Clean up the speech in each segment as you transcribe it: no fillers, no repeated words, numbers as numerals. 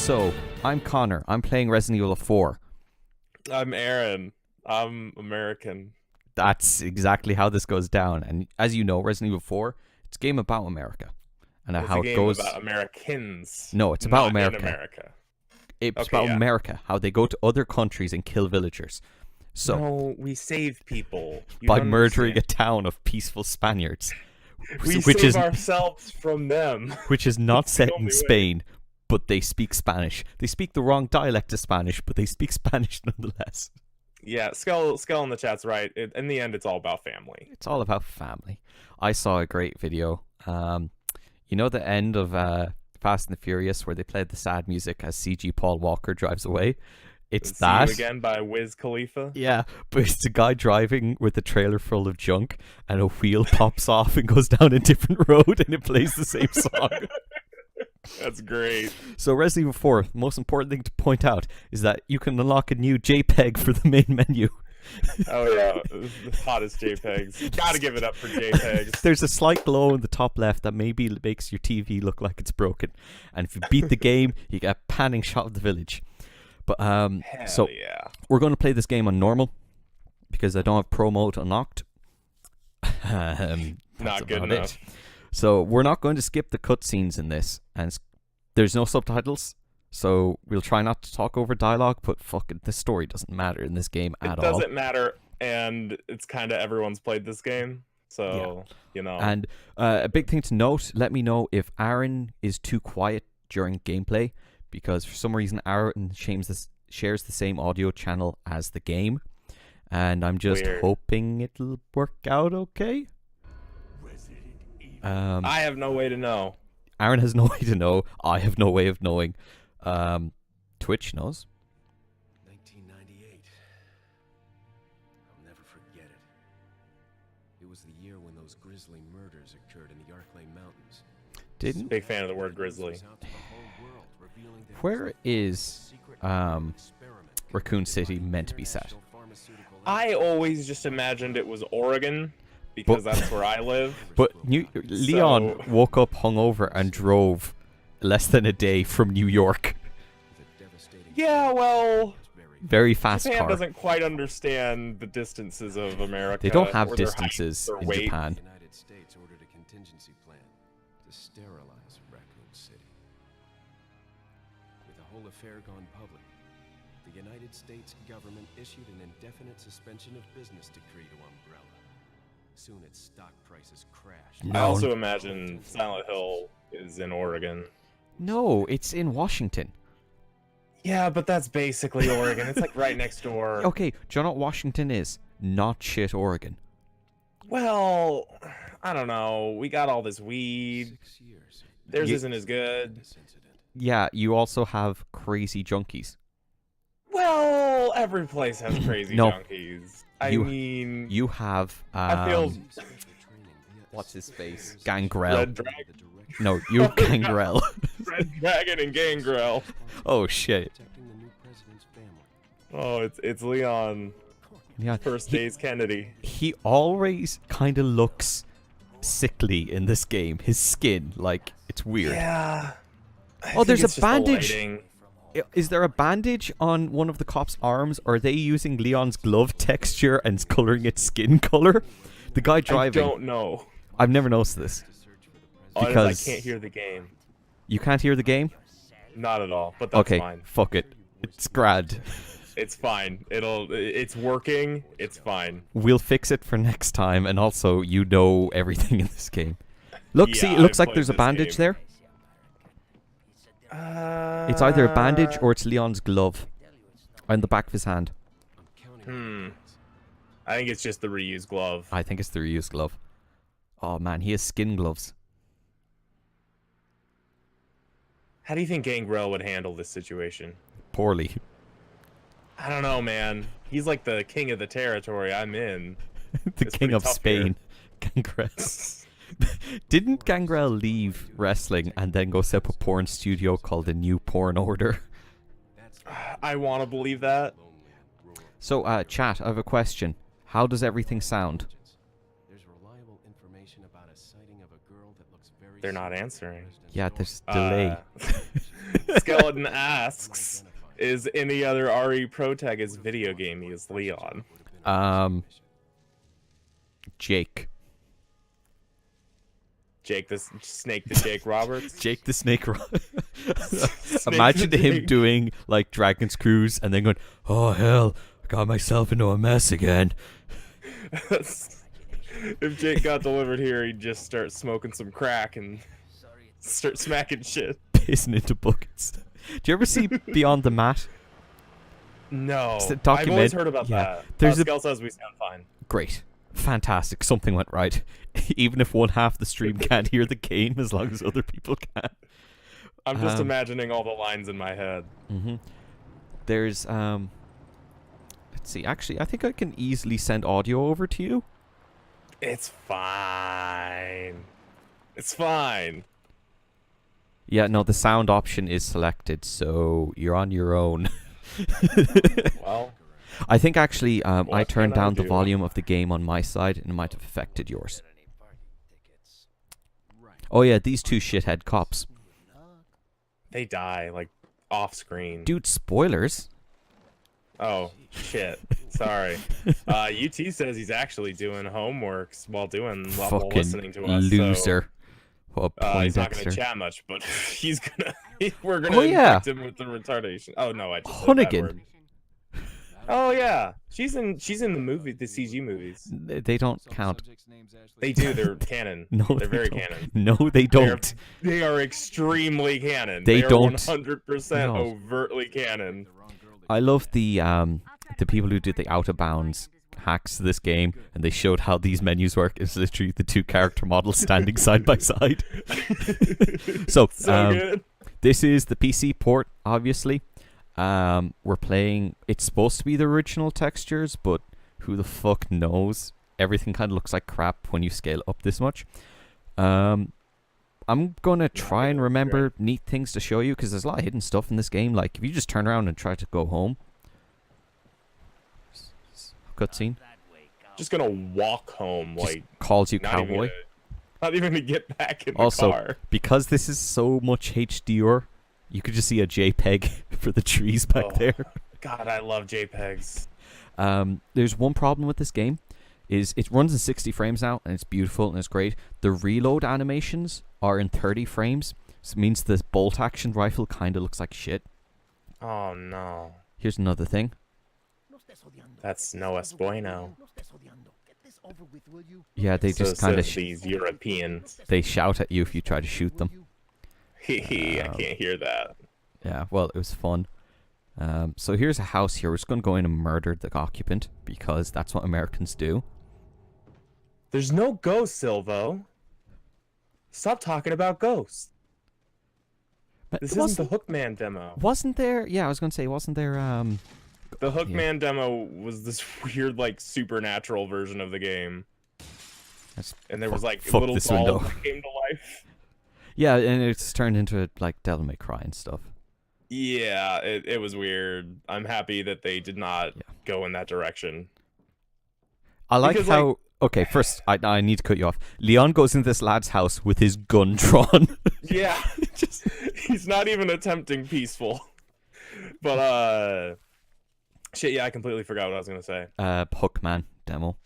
So, I'm Connor. I'm playing Resident Evil 4. I'm Aaron. I'm American. That's exactly how this goes down. And as you know, Resident Evil 4, it's a game about America. And It's how a it game goes. about Americans. No, it's about not America. In America. It's Okay, about yeah. America, how they go to other countries and kill villagers. So, No, we save people. You by don't murdering a understand. town of peaceful Spaniards. We which save is ourselves from them. which is not It's the set only in way. Spain, but they speak Spanish. They speak the wrong dialect of Spanish, but they speak Spanish nonetheless. Yeah, Skull in the chat's right. In the end, it's all about family. It's all about family. I saw a great video. You know the end of Fast and the Furious where they played the sad music as CG Paul Walker drives away? It's See that. You Again by Wiz Khalifa. Yeah, but it's the guy driving with a trailer full of junk and a wheel pops off and goes down a different road and it plays the same song. That's great. So Resident Evil 4, the most important thing to point out is that you can unlock a new JPEG for the main menu. Oh yeah, the hottest JPEGs. Gotta give it up for JPEGs. There's a slight glow in the top left that maybe makes your TV look like it's broken. And if you beat the game, you get a panning shot of the village. But Hell so yeah. we're going to play this game on normal because I don't have pro mode unlocked. That's Not good about enough. it. So we're not going to skip the cutscenes in this, and there's no subtitles. So we'll try not to talk over dialogue, but fucking the story doesn't matter in this game It at all. doesn't matter, and it's kind of everyone's played this game, so you know. And a big thing to note, let me know if Aaron is too quiet during gameplay, because for some reason Aaron shares the same audio channel as the game, and I'm just Weird. hoping it'll work out okay. I have no way to know. Aaron has no way to know. I have no way of knowing. Twitch knows. 1998. I'll never forget it. It was the year when those grisly murders occurred in the Arklay Mountains. Didn't? Big fan of the word grizzly. Where is Raccoon City meant to be set? I always just imagined it was Oregon because that's where I live. But Leon woke up hungover and drove less than a day from New York. Yeah, well, Very fast Japan car. doesn't quite understand the distances of America. They don't have or their height, distances their in weight. Japan. The United States ordered a contingency plan to sterilize Raccoon City. With the whole affair gone public, the United States government issued an indefinite suspension of business decree to Umbrella. Soon its stock prices crashed. I also imagine Silent Hill is in Oregon. No, it's in Washington. Yeah, but that's basically Oregon. It's like right next door. Okay, do you know what Washington is? Not shit Oregon. Well, I don't know. We got all this weed. 6 years. Theirs You- isn't as good. This incident. Yeah, you also have crazy junkies. Well, every place has crazy No. junkies. I You- mean, You have I feel what's his face? Gangrel. Red Dragon, No, you have Gangrel. Red Dragon and Gangrel. Oh shit. Protecting the new president's family. Oh, it's Leon. Yeah. First days Kennedy. He always kind of looks sickly in this game. His skin, like, it's weird. Yeah. Oh, there's it's a just the bandage. lighting. Is there a bandage on one of the cops' arms? Or are they using Leon's glove texture and coloring its skin color? The guy driving. I don't know. I've never noticed this. Because Because- I can't hear the game. You can't hear the game? Not at all. But that's Okay, fine. fuck it. It's grad. It's fine. It's working. It's fine. We'll fix it for next time, and also you know everything in this game. Look, see, Yeah, it looks I've like there's a played this bandage game. there. It's either a bandage or it's Leon's glove on the back of his hand. I'm counting. I think it's just the reused glove. I think it's the reused glove. Oh man, he has skin gloves. How do you think Gangrel would handle this situation? Poorly. I don't know, man. He's like the king of the territory I'm in. The It's king pretty of tough here. Spain. Gangrel. Didn't Gangrel leave wrestling and then go set up a porn studio called the New Porn Order? I want to believe that. So, chat, I have a question. How does everything sound? There's reliable information about a sighting of a girl that looks very They're not similar to answering. President Yeah, Norton. there's delay. Skeleton asks, is any other RE protagonist video game he is Leon? Jake. Jake the Snake the Jake Roberts? Jake the Snake. Snake Imagine the him Jake. doing like Dragon's Cruise and then going, "Oh hell, I got myself into a mess again." If Jake got delivered here, he'd just start smoking some crack and start smacking shit. Pissing into buckets. Do you ever see Beyond the Mat? No, It's a I've always document- heard about yeah. that. There's a- Skell says we sound fine. Great. Fantastic. Something went right. Even if one half the stream can't hear the game, as long as other people can. I'm just Um, imagining all the lines in my head. There's let's see. Actually, I think I can easily send audio over to you. It's fine. It's fine. Yeah, no, the sound option is selected, so you're on your own. Well, I think actually I What turned can I down the do? volume of the game on my side and it might have affected yours. Oh yeah, these two shithead cops. they die like off screen. Dude, spoilers. Oh shit. Sorry. UT says he's actually doing homeworks while Fucking listening to us. loser. What a So, he's not gonna Poindexter. chat much, but he's gonna. We're gonna Oh, yeah. infect him with the retardation. Oh no, I just said that Hunnigan. word. Oh yeah, she's in the movie, the CG movies. They don't count. They do. They're canon. No, they're they very don't. canon. No, they don't. They are extremely canon. They are don't. 100% No. overtly canon. I love the people who did the out of bounds hacks to this game, and they showed how these menus work. It's literally the two character models standing side by side. So, So good. this is the PC port, obviously. We're playing. It's supposed to be the original textures, but who the fuck knows? Everything kind of looks like crap when you scale up this much. I'm gonna try and remember neat things to show you because there's a lot of hidden stuff in this game. Like if you just turn around and try to go home. Cutscene. Just gonna walk home Just like calls you not cowboy. not even to get back in the Also, car. because this is so much HDR, you could just see a JPEG for the trees back Oh. there. God, I love JPEGs. There's one problem with this game, is it runs in 60 frames now, and it's beautiful and it's great. The reload animations are in 30 frames, so it means the bolt action rifle kind of looks like shit. Oh no, Here's another thing. that's no es bueno. Yeah, they So just kind of says these Europeans. they shout at you if you try to shoot them. I can't hear that. Yeah, well, it was fun. So here's a house here. We're just going to go in and murder the occupant because that's what Americans do. There's no ghost, Silvo. Stop talking about ghosts. But This it isn't the Hookman demo. wasn't there? Yeah, I was going to say, wasn't there? The Hookman demo was this weird, like, supernatural version of the game. That's- And there was, like, fuck little this dolls window. that came to life. Yeah, and it's turned into like Devil May Cry and stuff. Yeah, it was weird. I'm happy that they did not go in that direction. I like Because, how. Okay, first I need to cut you off. Leon goes into this lad's house with his gun drawn. Yeah, he's not even attempting peaceful. But shit, yeah, I completely forgot what I was gonna say. Hookman demo.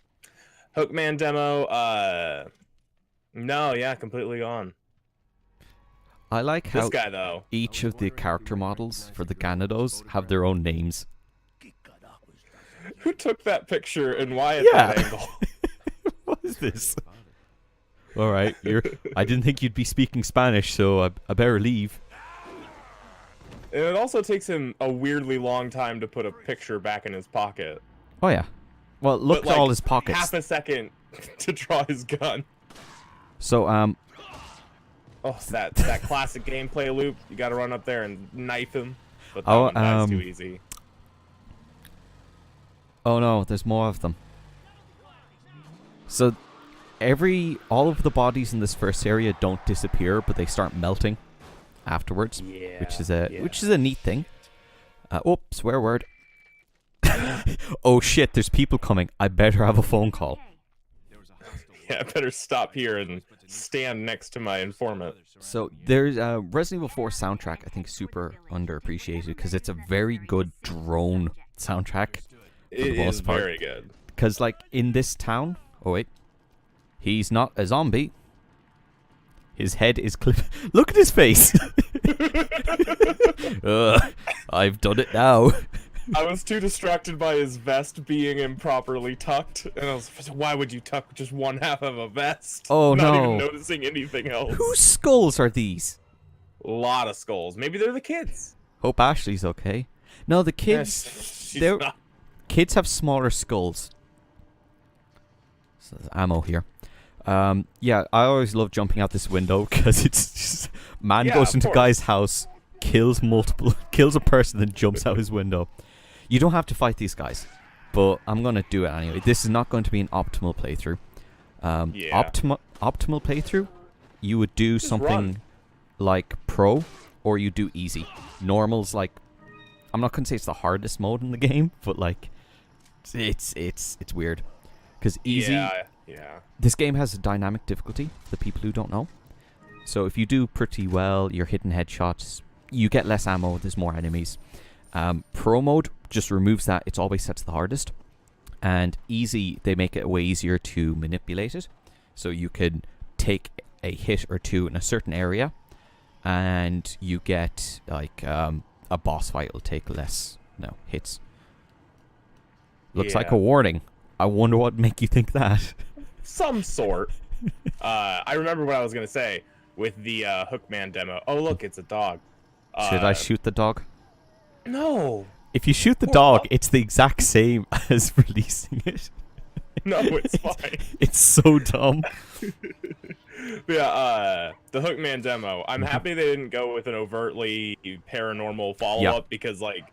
Hookman demo. No, yeah, completely gone. I like how This guy though. each of the character models for the Ganados have their own names. Who took that picture and why at Yeah. that angle? What is this? All right, I didn't think you'd be speaking Spanish, so I better leave. And it also takes him a weirdly long time to put a picture back in his pocket. Oh yeah. Well, look But, at all like, his pockets. Half a second to draw his gun. So Oh, that classic gameplay loop. You gotta run up there and knife him. But that Oh, one dies too easy. oh no, there's more of them. So all of the bodies in this first area don't disappear, but they start melting afterwards, Yeah. which is a neat thing. Oops, swear word. Oh shit, there's people coming. I better have a phone call. I better stop here and stand next to my informant. So there's Resident Evil 4 soundtrack. I think super underappreciated because it's a very good drone soundtrack. It the most is part. very good. Because like in this town, oh wait, he's not a zombie. His head is clipped. Look at his face. I've done it now. I was too distracted by his vest being improperly tucked, and I was, why would you tuck just one half of a vest? Oh, Not no. even noticing anything else. Whose skulls are these? A lot of skulls. Maybe they're the kids. Hope Ashley's okay. No, the kids. She's they're- not. Kids have smaller skulls. So there's ammo here. Yeah, I always love jumping out this window because it's just man Yeah, goes of into course. guy's house, kills a person, then jumps out his window. You don't have to fight these guys, but I'm gonna do it anyway. This is not going to be an optimal playthrough. Yeah. Optimal playthrough, you would do Just something run. like pro, or you do easy. Normal's like, I'm not gonna say it's the hardest mode in the game, but like, it's weird. Because easy, Yeah. this game has a dynamic difficulty for the people who don't know. So if you do pretty well, you're hitting headshots, you get less ammo, there's more enemies. Pro mode just removes that, it's always set to the hardest. And easy, they make it way easier to manipulate it. So you could take a hit or two in a certain area, and you get like a boss fight will take less hits. Looks like Yeah. a warning. I wonder what make you think that. Some sort. I remember what I was gonna say with the Hookman demo. Oh look, it's a dog. Should I shoot the dog? No. If you shoot the dog, it's the exact same as releasing it. No, it's fine. It's so dumb. Yeah, the Hookman demo. I'm happy they didn't go with an overtly paranormal follow-up because, like,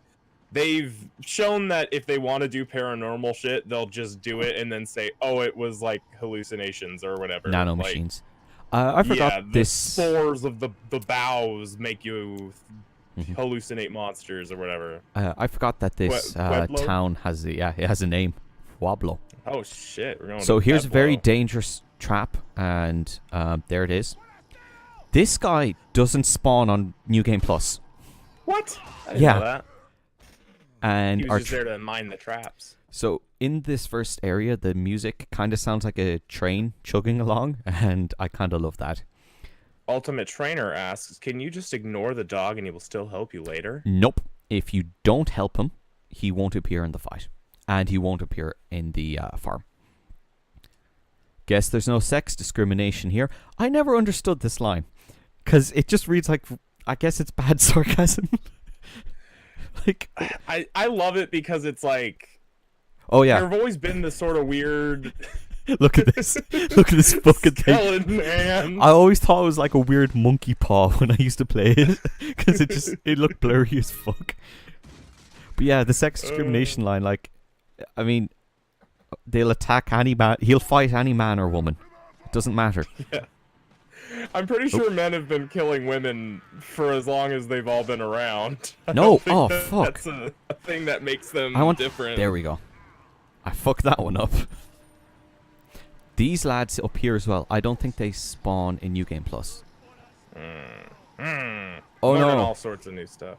they've shown that if they want to do paranormal shit, they'll just do it and then say, "Oh, it was like hallucinations or whatever." Nanomachines. I forgot yeah, the this. spores of the boughs make you Mhm. hallucinate monsters or whatever. I forgot that this Pueblo? town has it has a name, Pueblo. Oh shit! We're going So to here's a very Pueblo. dangerous trap, and there it is. This guy doesn't spawn on New Game Plus, What? I didn't Yeah. know that. and He was just there to mine the traps. so in this first area, the music kind of sounds like a train chugging along, and I kind of love that. Ultimate Trainer asks, "Can you just ignore the dog and he will still help you later?" Nope. If you don't help him, he won't appear in the fight, and he won't appear in the farm. Guess there's no sex discrimination here. I never understood this line, because it just reads like, I guess it's bad sarcasm. Like, I love it because it's like oh yeah, there have always been this sort of weird look at this. Look at this fucking thing. skeleton man. I always thought it was like a weird monkey paw when I used to play it, because it looked blurry as fuck. But yeah, the sex discrimination line, like, I mean, they'll attack any man. He'll fight any man or woman. It doesn't matter. I'm pretty sure men have been killing women for as long as they've all been around. I No, don't think oh, that fuck. That's a thing that makes them I want. different. There we go. I fucked that one up. These lads up here as well. I don't think they spawn in New Game Plus. Oh Learning no! all sorts of new stuff.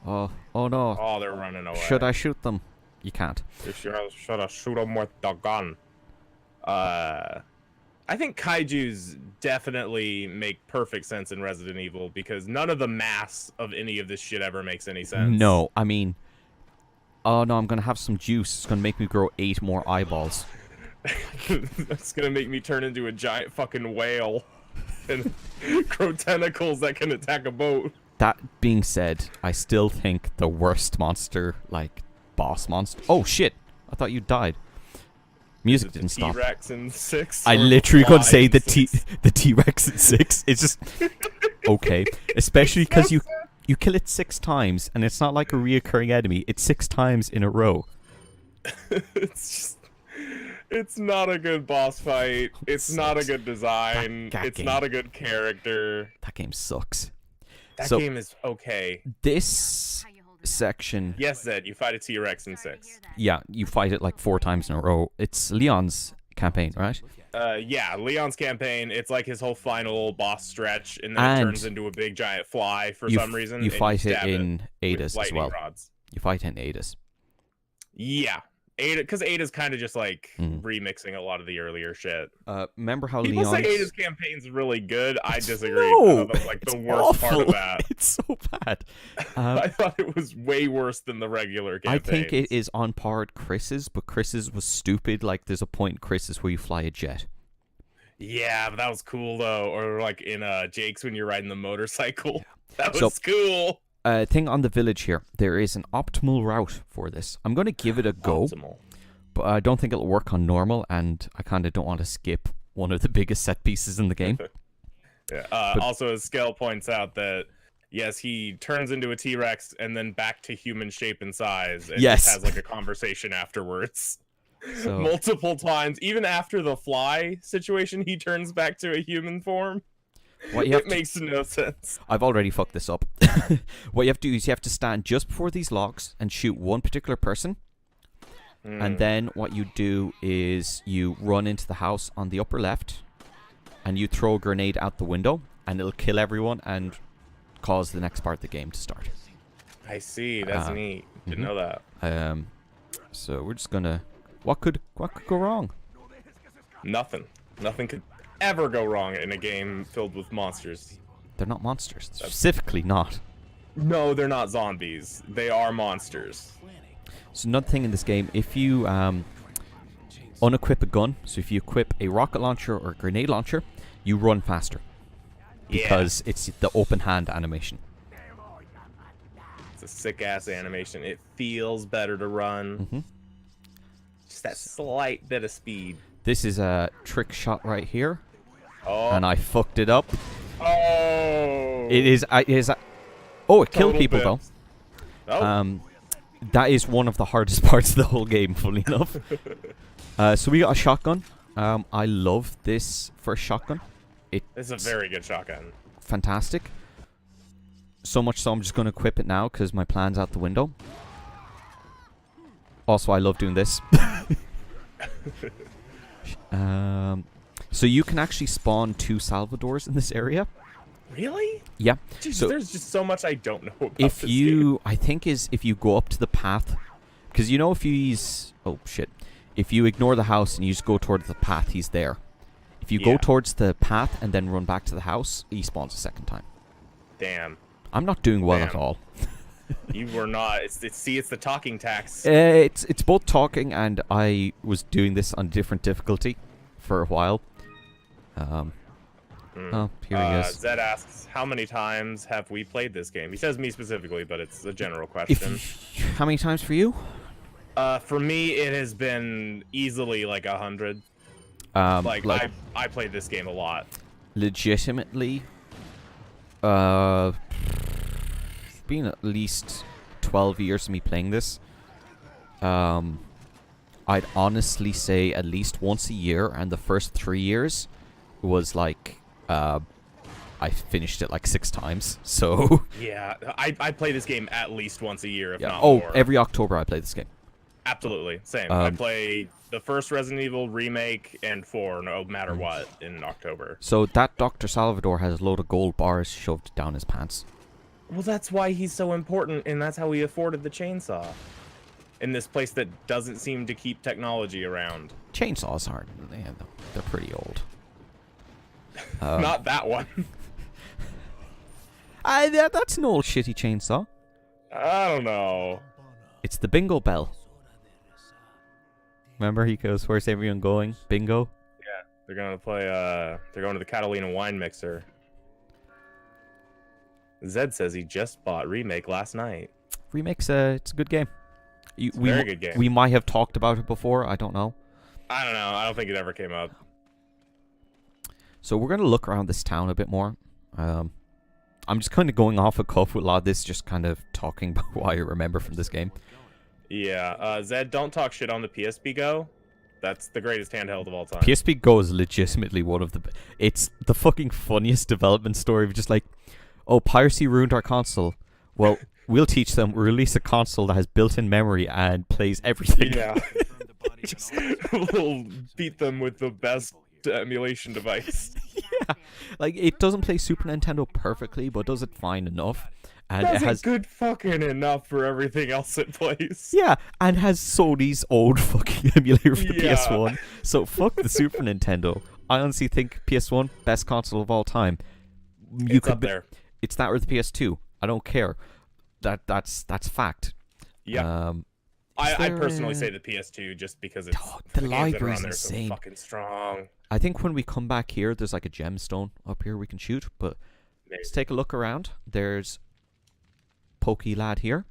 Oh no! Oh, they're running away. Should I shoot them? You can't. You should have shoot them with the gun. I think kaijus definitely make perfect sense in Resident Evil because none of the mass of any of this shit ever makes any sense. No, I mean, oh no! I'm gonna have some juice. It's gonna make me grow 8 more eyeballs. That's gonna make me turn into a giant fucking whale and grow tentacles that can attack a boat. That being said, I still think the worst monster, like boss monster. Oh shit! I thought you died. Music didn't stop. T-Rex in 6. I or literally fly could say in the 6? T-Rex at 6. It's just okay, especially because you kill it 6 times, and it's not like a reoccurring enemy. It's 6 times in a row. It's just. It's not a good boss fight. It's not a good design. That It's game. not a good character. That game sucks. That So- game is okay. This section, Yes, Zed, you fight a T-Rex in 6. yeah, you fight it like 4 times in a row. It's Leon's campaign, right? Yeah, Leon's campaign. It's like his whole final boss stretch, and then it And turns into a big giant fly for You some reason. you and fight it stab in with Ada's as lightning well. rods. You fight in Ada's. Yeah, Ada, because Ada's kind of just like Mm. remixing a lot of the earlier shit. Remember how People say Leon's... Ada's campaign's really good. I disagree. I No, thought that was like it's the worst part awful. of that. It's so bad. I thought it was way worse than the regular campaign. I think it is on par with Chris's, but Chris's was stupid. Like, there's a point in Chris's where you fly a jet. Yeah, but that was cool though. Or like in Jake's when you're riding the motorcycle. That So- was cool. Thing on the village here, there is an optimal route for this. I'm going to give it a go, Optimal. but I don't think it'll work on normal, and I kind of don't want to skip one of the biggest set pieces in the game. Yeah. But- Also, as Skell points out that yes, he turns into a T-Rex and then back to human shape and size, and Yes. just has like a conversation afterwards. So Multiple times, even after the fly situation, he turns back to a human form. what you have It to... makes no sense. I've already fucked this up. What you have to do is you have to stand just before these logs and shoot one particular person. And then what you do is you run into the house on the upper left and you throw a grenade out the window and it'll kill everyone and cause the next part of the game to start. I see. That's neat. Didn't know that. So we're just gonna... What could go wrong? Nothing. Nothing could ever go wrong in a game filled with monsters. They're not monsters. Specifically not. No, they're not zombies. They are monsters. So another thing in this game, if you unequip a gun, so if you equip a rocket launcher or a grenade launcher, you run faster. Because it's the open hand animation. It's a sick ass animation. It feels better to run. Mhm. Just that slight bit of speed. This is a trick shot right here. Oh. And I fucked it up. Oh. It is... oh, it killed Total people bits. Oh. though. That is one of the hardest parts of the whole game, fully enough. So we got a shotgun. I love this first shotgun. It's a very good shotgun. Fantastic. So much so I'm just going to equip it now because my plan's out the window. Also, I love doing this. So you can actually spawn 2 Salvadors in this area. Really? Yeah. Jeez, So there's just so much I don't know about if this you, game. I think is if you go up to the path, because you know if you use, oh shit, if you ignore the house and you just go towards the path, he's there. If you go Yeah. towards the path and then run back to the house, he spawns a second time. Damn. I'm not doing well at Damn. all. You were not. It's the talking tax. It's both talking and I was doing this on different difficulty for a while. Oh, here he is. Zed asks, how many times have we played this game? He says me specifically, but it's a general question. How many times for you? For me, it has been easily like 100. Like I played this game a lot. legitimately, been at least 12 years of me playing this. I'd honestly say at least once a year, and the first 3 years was like I finished it like 6 times. So Yeah, I play this game at least once a year, if yeah. not Oh, more. every October I play this game. Absolutely, same. I Um, play the first Resident Evil remake and 4, no matter what, in October. So that Dr. Salvador has a load of gold bars shoved down his pants. Well, that's why he's so important, and that's how he afforded the chainsaw. In this place that doesn't seem to keep technology around. Chainsaws aren't. Yeah, they're pretty old. Not that one. That's an old shitty chainsaw. I don't know. It's the bingo bell. Remember, he goes, "Where's everyone going? Bingo." They're gonna play. They're going to the Catalina wine mixer. Zed says he just bought Remake last night. Remake's it's a good game. It's a very good game. We might have talked about it before. I don't know. I don't know. I don't think it ever came up. So we're gonna look around this town a bit more. I'm just kind of going off a cuff with a lot of this, just kind of talking about what I remember from this game. Yeah. Zed, don't talk shit on the PSP Go. That's the greatest handheld of all time. PSP Go is legitimately one of the... It's the fucking funniest development story of just like, oh, piracy ruined our console. Well, we'll teach them. We'll release a console that has built-in memory and plays everything. Yeah. Just we'll beat them with the best emulation device. Yeah, like it doesn't play Super Nintendo perfectly, but does it fine enough. And That's it has good fucking enough for everything else it plays. yeah, and has Sony's old fucking emulator for the Yeah. PS1. So fuck the Super Nintendo. I honestly think PS1 best console of all time. It's up there. It's that or the PS2. I don't care. That's fact. Yeah. I personally say the PS2 just because it's the games that are library's on there are so insane. fucking strong. I think when we come back here, there's like a gemstone up here we can shoot. But Maybe. let's take a look around. There's Pokey Lad here.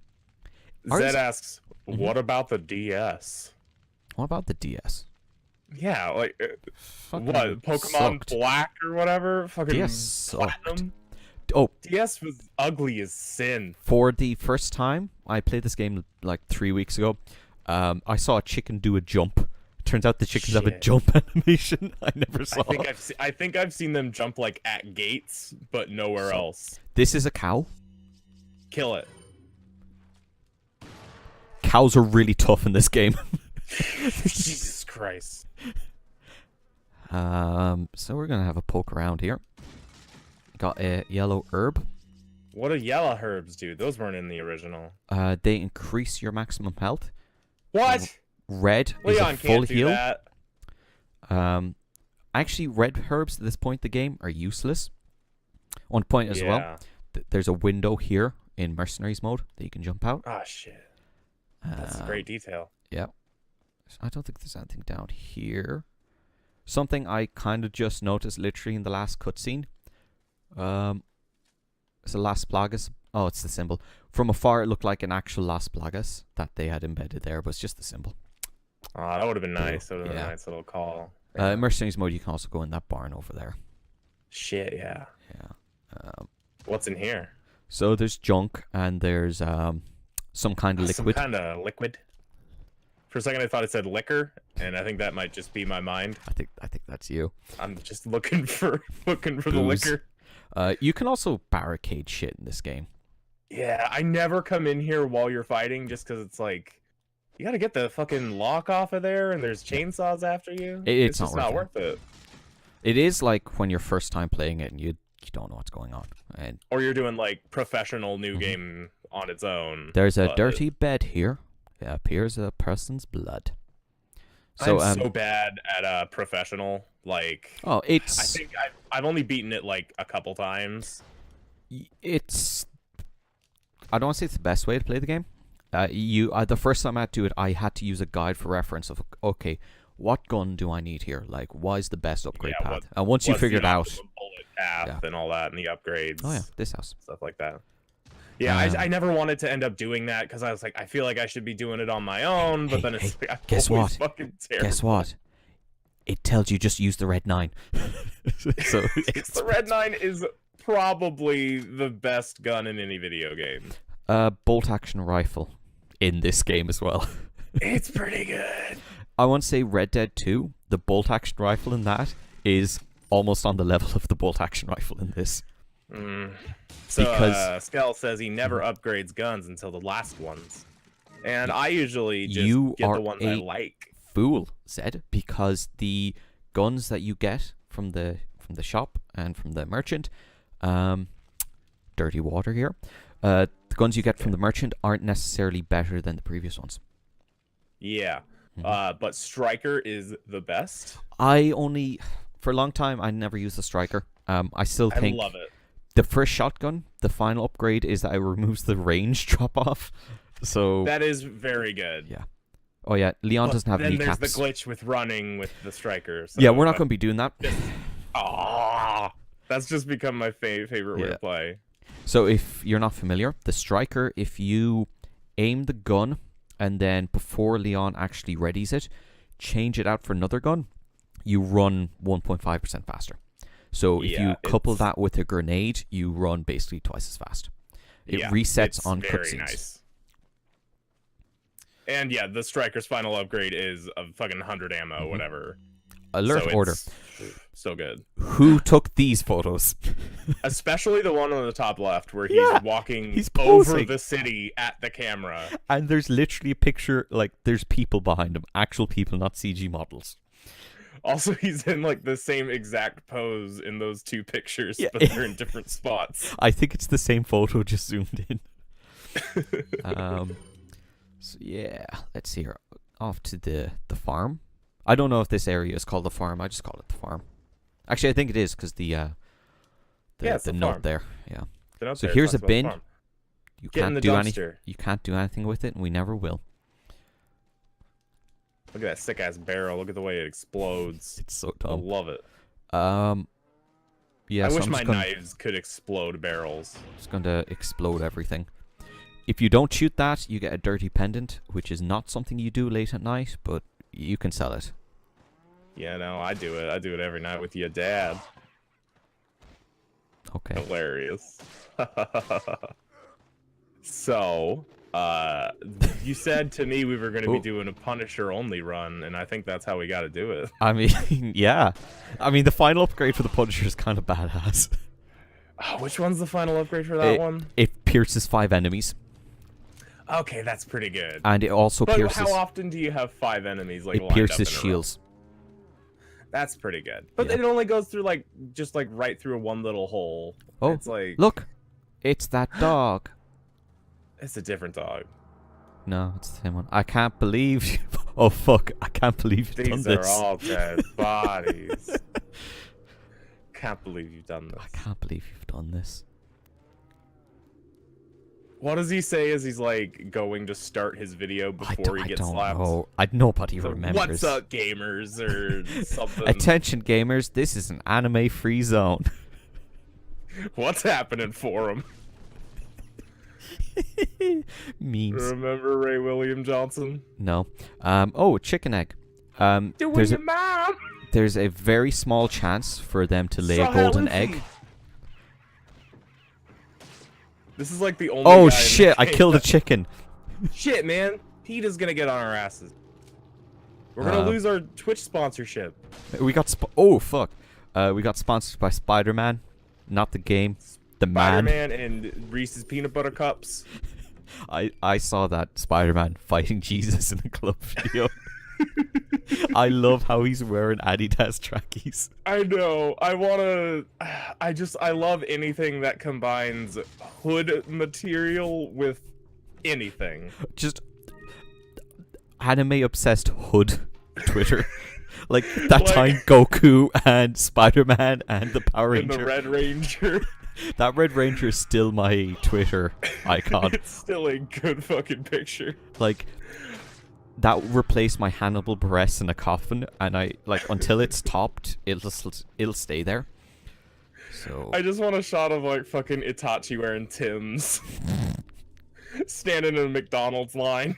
Zed asks, Mhm. what about the DS? What about the DS? Yeah, like Fucking what? Pokemon sucked. Black or whatever? Fucking DS sucked. Platinum? Oh, DS was ugly as sin. for the first time, I played this game like 3 weeks ago. I saw a chicken do a jump. Turns out the chickens have a Shit. jump animation. I never saw. I think I've seen them jump like at gates, but nowhere else. This is a cow. Kill it. Cows are really tough in this game. Jesus Christ. So we're gonna have a poke around here. Got a yellow herb. What do yellow herbs do? Those weren't in the original. They increase your maximum health. What? Red is Leon a full can't do heal. that. Actually, red herbs at this point in the game are useless. One point as well. There's a window here in mercenaries mode that you can jump out. Oh shit. That's great detail. Yeah. I don't think there's anything down here. Something I kind of just noticed literally in the last cutscene. It's a Las Plagas. Oh, it's the symbol. From afar, it looked like an actual Las Plagas that they had embedded there, but it's just the symbol. Oh, that would have been nice. That would have been Yeah. a nice little call. In mercenaries mode, you can also go in that barn over there. Shit, yeah. Yeah. What's in here? So there's junk and there's some kind of liquid. Some kind of liquid. For a second, I thought it said liquor, and I think that might just be my mind. I think that's you. I'm just looking for the Booze. liquor. You can also barricade shit in this game. Yeah, I never come in here while you're fighting just because it's like, you gotta get the fucking lock off of there, and there's chainsaws after you. It's just not not worth worth it. It is like when you're first time playing it and you don't know what's going on. And Or you're doing like professional new game on its own. there's a but dirty bed here. It appears a person's blood. So I'm so bad at professional. Like, oh, I it's think I've only beaten it like a couple times. it's I don't want to say it's the best way to play the game. The first time I had to do it, I had to use a guide for reference of okay, what gun do I need here? Like, why is the best upgrade Yeah, path? And once you What's figured the out, optimum bullet path and all that, and the upgrades. oh yeah, this house. Stuff like that. Yeah, I never wanted to end up doing that because I was like, I feel like I should be doing it on my own, but then it's like, I'm guess always what? fucking terrible. Guess what? It tells you just use the red 9. So it's the Red 9 is probably the best gun in any video game. bolt action rifle in this game as well. It's pretty good. I want to say Red Dead 2, the bolt action rifle in that is almost on the level of the bolt action rifle in this. So Because- Skell says he never upgrades guns until the last ones. And I usually just You get are the ones I a- like. Fool, Zed, because the guns that you get from the shop and from the merchant, dirty water here, the guns you get from the merchant aren't necessarily better than the previous ones. Yeah. But Striker is the best. For a long time, I never used the striker. I still I think love it. the first shotgun, the final upgrade is that it removes the range drop off. So That is very good. yeah. Oh yeah, Leon But doesn't have then kneecaps. there's the glitch with running with the Striker. So Yeah, we're not going to be doing that. That's just become my favorite way Yeah. to play. So if you're not familiar, the striker, if you aim the gun and then before Leon actually readies it, change it out for another gun, you run 1.5% faster. So if Yeah, you couple it's- that with a grenade, you run basically twice as fast. It Yeah, resets it's on very cutscenes. nice. And yeah, the Striker's final upgrade is a fucking 100 ammo, whatever. Alert So order. it's So good. Who took these photos? Especially the one on the top left where he's Yeah, walking he's over posing. the city at the camera. And there's literally a picture, like, there's people behind him. Actual people, not CG models. Also, he's in like the same exact pose in those two pictures, Yeah. but they're in different spots. I think it's the same photo, just zoomed in. So yeah, let's see here. Off to the farm. I don't know if this area is called the farm. I just call it the farm. Actually, I think it is because Yeah, it's the the note farm. there. Yeah. They're not So there, here's talks a about the bin. farm. You Get in can't the do dumpster. You can't do anything with it, and we never will. Look at that sick ass barrel. Look at the way it explodes. It's so I dumb. love it. Yeah. I so wish I'm my just gonna, knives could explode barrels. just going to explode everything. If you don't shoot that, you get a dirty pendant, which is not something you do late at night, but you can sell it. Yeah, no, I do it. I do it every night with your dad. Okay. Hilarious. So, you said to me we were going to be Oh. doing a Punisher only run, and I think that's how we got to do it. I mean, yeah. I mean, the final upgrade for the Punisher is kind of badass. Oh, which one's the final upgrade for that one? It pierces 5 enemies, Okay, that's pretty good. and it also But pierces. how often do you have 5 enemies like It lined pierces up in a row? shields. That's pretty good. But Yeah. it only goes through like just like right through one little hole. Oh, It's like look, it's that dog. it's a different dog. No, it's the same one. I can't believe. Oh fuck! I can't believe you've done These are this. all dead bodies. Can't believe you've done this. I can't believe you've done this. What does he say as he's like going to start his video before he I gets don't slapped? know. Nobody So, remembers. what's up, gamers, or something? Attention, gamers! This is an anime-free zone. What's happening for him? Memes. Remember Ray William Johnson? No. Oh, a chicken egg. Doing There's your a, mom. there's a very small chance for them to lay So a golden healthy. egg. This is like the only. Oh guy in the shit! I game killed a that- chicken. Shit, man. PETA's gonna get on our asses. We're gonna lose our Twitch sponsorship. We got oh fuck. We got sponsored by Spider-Man, not the game. The man. Spider-Man and Reese's Peanut Butter Cups. I saw that Spider-Man fighting Jesus in a club video. I love how he's wearing Adidas trackies. I know. I wanna. I love anything that combines hood material with anything. Just anime obsessed hood Twitter. Like that Like- time Goku and Spider-Man and the Power And Ranger. the Red Ranger. That Red Ranger is still my Twitter icon. It's still a good fucking picture. Like that replaced my Hannibal Buress in a coffin, and I like until it's topped, it'll stay there. So I just want a shot of like fucking Itachi wearing Tim's, standing in a McDonald's line.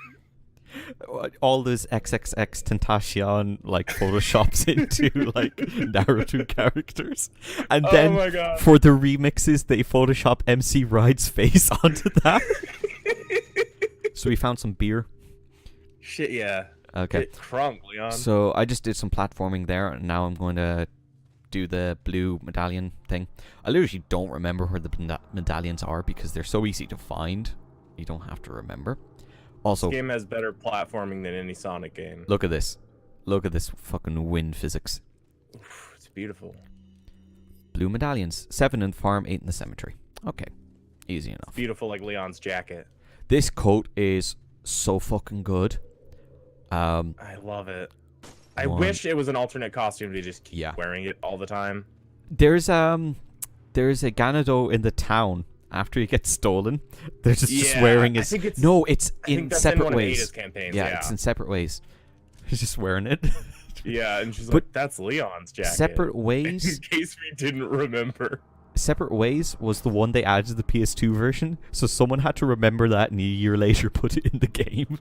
all those XXX Tentacion like photoshops into like Naruto characters, and Oh then my God. for the remixes they Photoshop MC Ride's face onto that. So we found some beer. Shit, yeah. Okay. Get crunk, Leon. So I just did some platforming there, and now I'm going to do the blue medallion thing. I literally don't remember where the medallions are because they're so easy to find. You don't have to remember. Also, This game has better platforming than any Sonic game. look at this. Look at this fucking wind physics. Oof, it's beautiful. Blue medallions. 7 in the farm, 8 in the cemetery. Okay. Easy enough. Beautiful like Leon's jacket. This coat is so fucking good. I love it. I One. wish it was an alternate costume to just keep Yeah. wearing it all the time. There's a Ganado in the town after he gets stolen. They're just wearing I his. think it's, No, it's I think in that's separate in one ways. Of Ada's campaigns. Yeah, Yeah, it's in separate ways. He's just wearing it. yeah, and she's But like, "That's Leon's jacket." Separate In ways. case we didn't remember. Separate ways was the one they added to the PS2 version, so someone had to remember that and a year later put it in the game.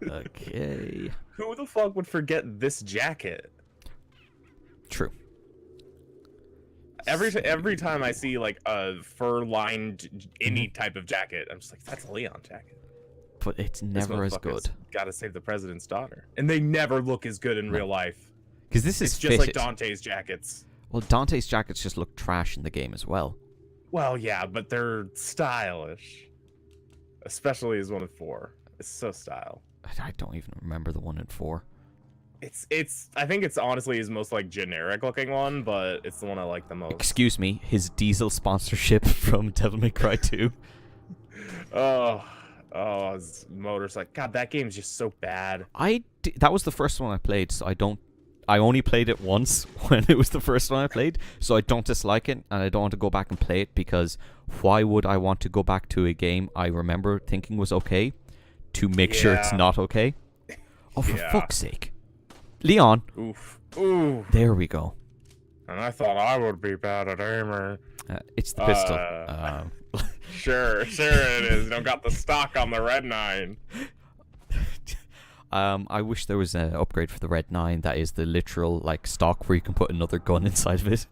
Okay. Who the fuck would forget this jacket? True. Every time I see like a fur-lined any type of jacket, I'm just like, "That's a Leon jacket." But it's This never as motherfucker's good. Gotta save the president's daughter, and they never look as good in real life. Because this is It's just like fitted. Dante's jackets. Well, Dante's jackets just look trash in the game as well. Well, yeah, but they're stylish, especially as 1 of 4. It's so style. I don't even remember the 1 in 4. It's I think it's honestly his most like generic looking one, but it's the one I like the most. Excuse me, his diesel sponsorship from Devil May Cry 2. Oh, his motorcycle. God, that game's just so bad. That was the first one I played, so I only played it once when it was the first one I played, so I don't dislike it, and I don't want to go back and play it, because why would I want to go back to a game I remember thinking was okay to make sure it's not okay? Oh, for fuck's sake. Leon. Oof. Ooh. There we go. And I thought I would be bad at aimer. It's the pistol. Sure it is. You don't got the stock on the Red 9. I wish there was an upgrade for the Red 9 that is the literal like stock where you can put another gun inside of it.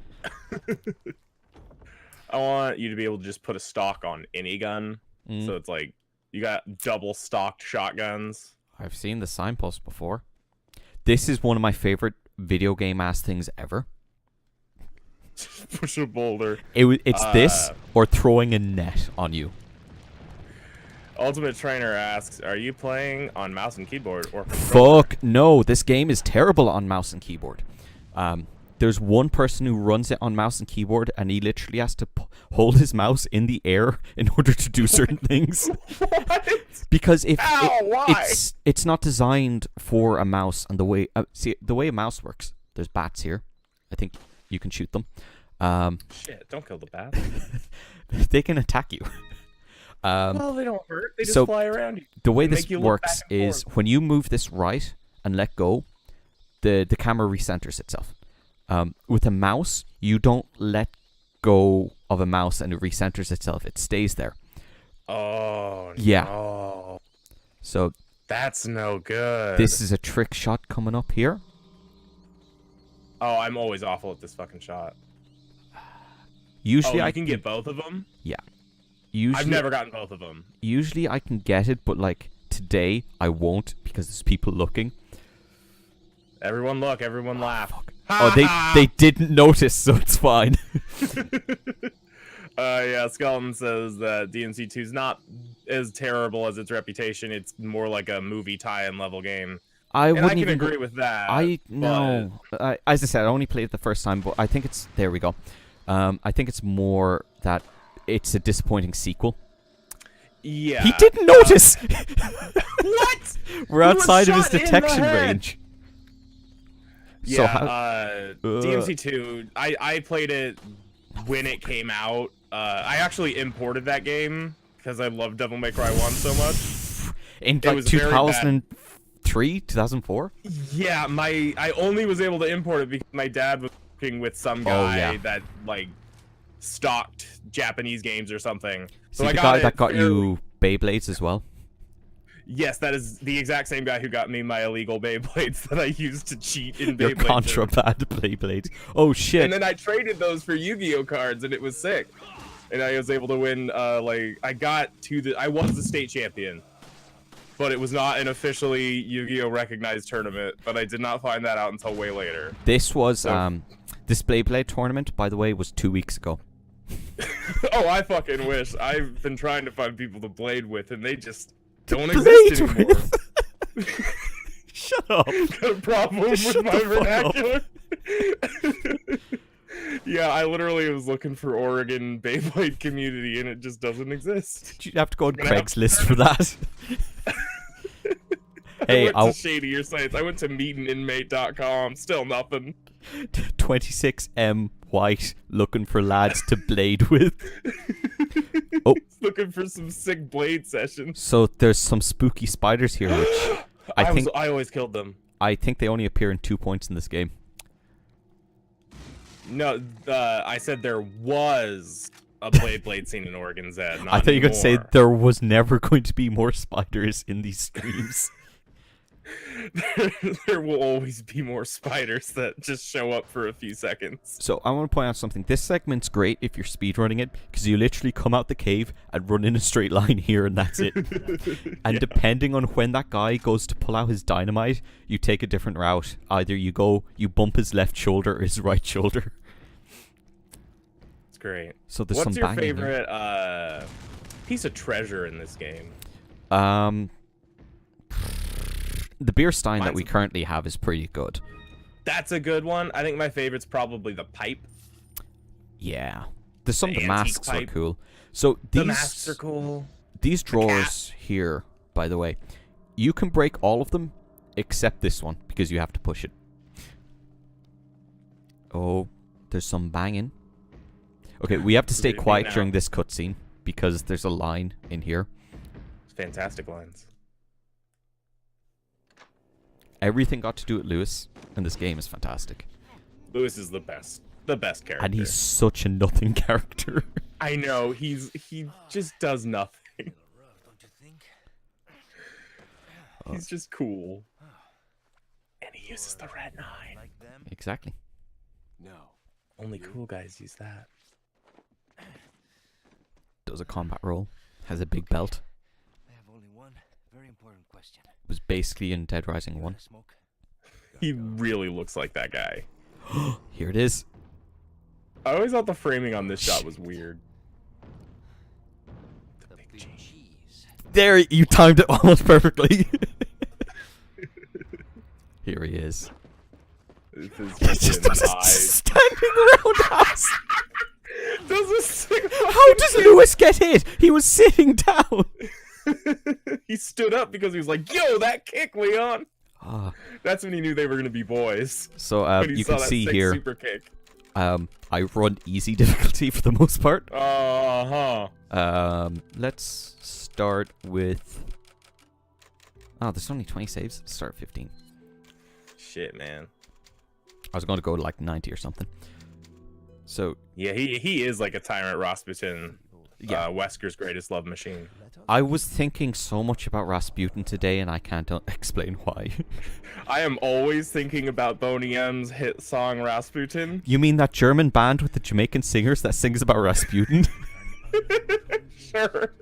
I want you to be able to just put a stock on any gun. So it's like you got double stocked shotguns. I've seen the signpost before. This is one of my favorite video game ass things ever. Push a boulder. It's this or throwing a net on you. Ultimate Trainer asks, are you playing on mouse and keyboard or controller? Fuck no, this game is terrible on mouse and keyboard. There's one person who runs it on mouse and keyboard, and he literally has to hold his mouse in the air in order to do certain things. What? Because why? it's not designed for a mouse, and the way the way a mouse works. There's bats here. I think you can shoot them. Shit! Don't kill the bats. They can attack you. Well, they don't hurt. They just fly around you. The way this works is when you move this right and let go, the camera recenters itself. With a mouse, you don't let go of a mouse and it recenters itself. It stays there. Oh, yeah. No. So that's no good. This is a trick shot coming up here. Oh, I'm always awful at this fucking shot. Usually I can get both of them? Yeah. Usually, I've never gotten both of them. Usually I can get it, but like today I won't because there's people looking. Everyone look, everyone laugh. They didn't notice, so it's fine. Yeah, Skeleton says that DMC2 is not as terrible as its reputation. It's more like a movie tie-in level game. I can agree with that. As I said, I only played it the first time, but I think it's there we go. I think it's more that it's a disappointing sequel. Yeah. He didn't notice. What? We're outside of his detection range. Yeah, DMC2, I played it when it came out. I actually imported that game because I love Devil May Cry 1 so much. In like 2003, 2004? Yeah, I only was able to import it because my dad was working with some guy that like stocked Japanese games or something. So the guy that got you Beyblades as well? Yes, that is the exact same guy who got me my illegal Beyblades that I used to cheat in Beyblade. Your contraband Beyblades. Oh shit! And then I traded those for Yu-Gi-Oh cards, and it was sick. And I was able to win. I was the state champion, but it was not an officially Yu-Gi-Oh recognized tournament. But I did not find that out until way later. This was this Beyblade tournament, by the way, was 2 weeks ago. Oh, I fucking wish. I've been trying to find people to blade with, and they just don't exist anymore. Shut up. Got a problem with my vernacular. Yeah, I literally was looking for Oregon Beyblade community, and it just doesn't exist. You have to go on Craigslist for that. Hey, I went to shadier sites. I went to meetinginmate.com. Still nothing. 26M white looking for lads to blade with. Oh, looking for some sick blade sessions. So there's some spooky spiders here, which I always killed them. I think they only appear in 2 points in this game. No, I said there was a blade scene in Oregon Zed. I thought you were going to say there was never going to be more spiders in these streams. There will always be more spiders that just show up for a few seconds. So I want to point out something. This segment's great if you're speedrunning it, because you literally come out the cave and run in a straight line here, and that's it. And depending on when that guy goes to pull out his dynamite, you take a different route. Either you bump his left shoulder or his right shoulder. It's great. So there's What's some your banging favorite piece of treasure in this game? The beer stein that Mine's we a- currently have is pretty good. That's a good one. I think my favorite's probably the pipe. Yeah. There's some of the antique masks are pipe. cool. So The these masks are cool. these drawers here, by the way, you can break all of them except this one because you have to push it. Oh, there's some banging. Okay, we have to stay Reading quiet now. during this cutscene because there's a line in here. Fantastic lines. Everything got to do with Lewis, and this game is fantastic. Lewis is the best. The best character. And he's such a nothing character. I know, he just does nothing. Don't you think? He's just cool. And he uses the red 9. Like them? Exactly. No. Only cool guys use that. Does a combat role. Has a big belt. I have only one very important question. Was basically in Dead Rising 1. Wanna smoke? He really looks like that guy. Here it is. I always thought the framing on this shot was weird. The big cheese. There, you timed it almost perfectly. Here he is. This is He just does a eyes. standing roundhouse. Does a sick How does Lewis get hit? He was sitting down. He stood up because he was like, "Yo, that kick, Leon!" Ah, That's when he knew they were gonna be boys. so When he you saw can that see sick here. super kick. I run easy difficulty for the most part. Uh-huh. Let's start with. Oh, there's only 20 saves. Let's start at 15. Shit, man. I was going to go to like 90 or something. So Yeah, he is like a Tyrant Rasputin. Yeah. Wesker's greatest love machine. I was thinking so much about Rasputin today, and I can't explain why. I am always thinking about Boney M's hit song Rasputin. You mean that German band with the Jamaican singers that sings about Rasputin? Sure.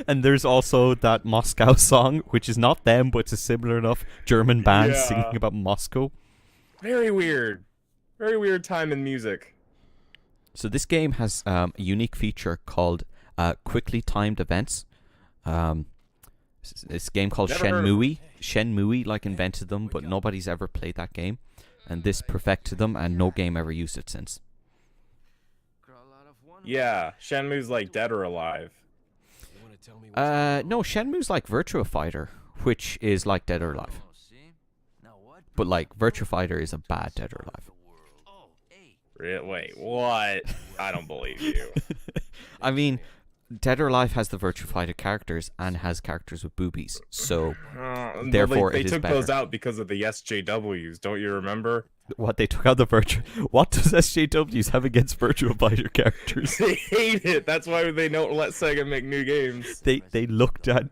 And there's also that Moscow song, which is not them, but it's a similar enough German band Yeah. singing about Moscow. Very weird. Very weird time in music. So this game has a unique feature called quickly timed events. This game called Never heard of Shenmue. Shenmue like invented them, but nobody's ever played that game. And this perfected them, and no game ever used it since. Yeah, Shenmue's like dead or alive. You wanna tell me what's No, Shenmue's like Virtua Fighter, which is like Dead or Alive. But like Virtua Fighter is a bad Dead or Alive. Wait, what? I don't believe you. I mean, Dead or Alive has the Virtua Fighter characters and has characters with boobies, so Therefore, they it is took those better. out because of the SJWs. Don't you remember? what they took out the Virtua. What does SJWs have against Virtua Fighter characters? They hate it. That's why they don't let Sega make new games. They looked at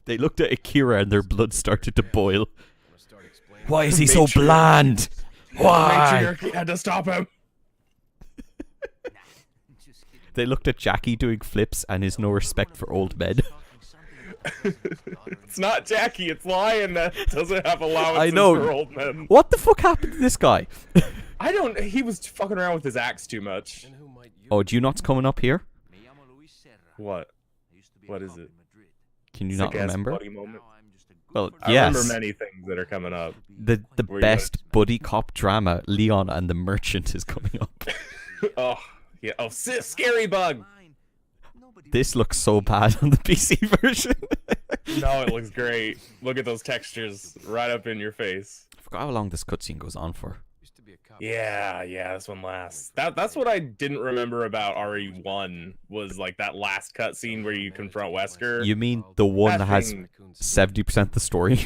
Akira and their blood started to boil. gonna start explaining? Why is he so Matriarch. bland? Why? Matriarchy had to stop him. They looked at Jackie doing flips and his no respect for old men. It's not Jackie, it's Lion that doesn't have allowances know. for old men. What the fuck happened to this guy? He was fucking around with his axe too much. And who might you Oh, do you not's coming up here? What? What is it? Can you not Sick-ass remember? buddy moment? Well, I yes. remember many things that are coming up. The Where you best buddy cop drama, Leon and the Merchant, is coming up. Oh, yeah. Oh, scary bug. This looks so bad on the PC version. No, it looks great. Look at those textures right up in your face. I forgot how long this cutscene goes on for. used to be a cop? Yeah, this one lasts. That's what I didn't remember about RE1 was like that last cutscene where you confront Wesker. You mean the one that has thing- 70% the story?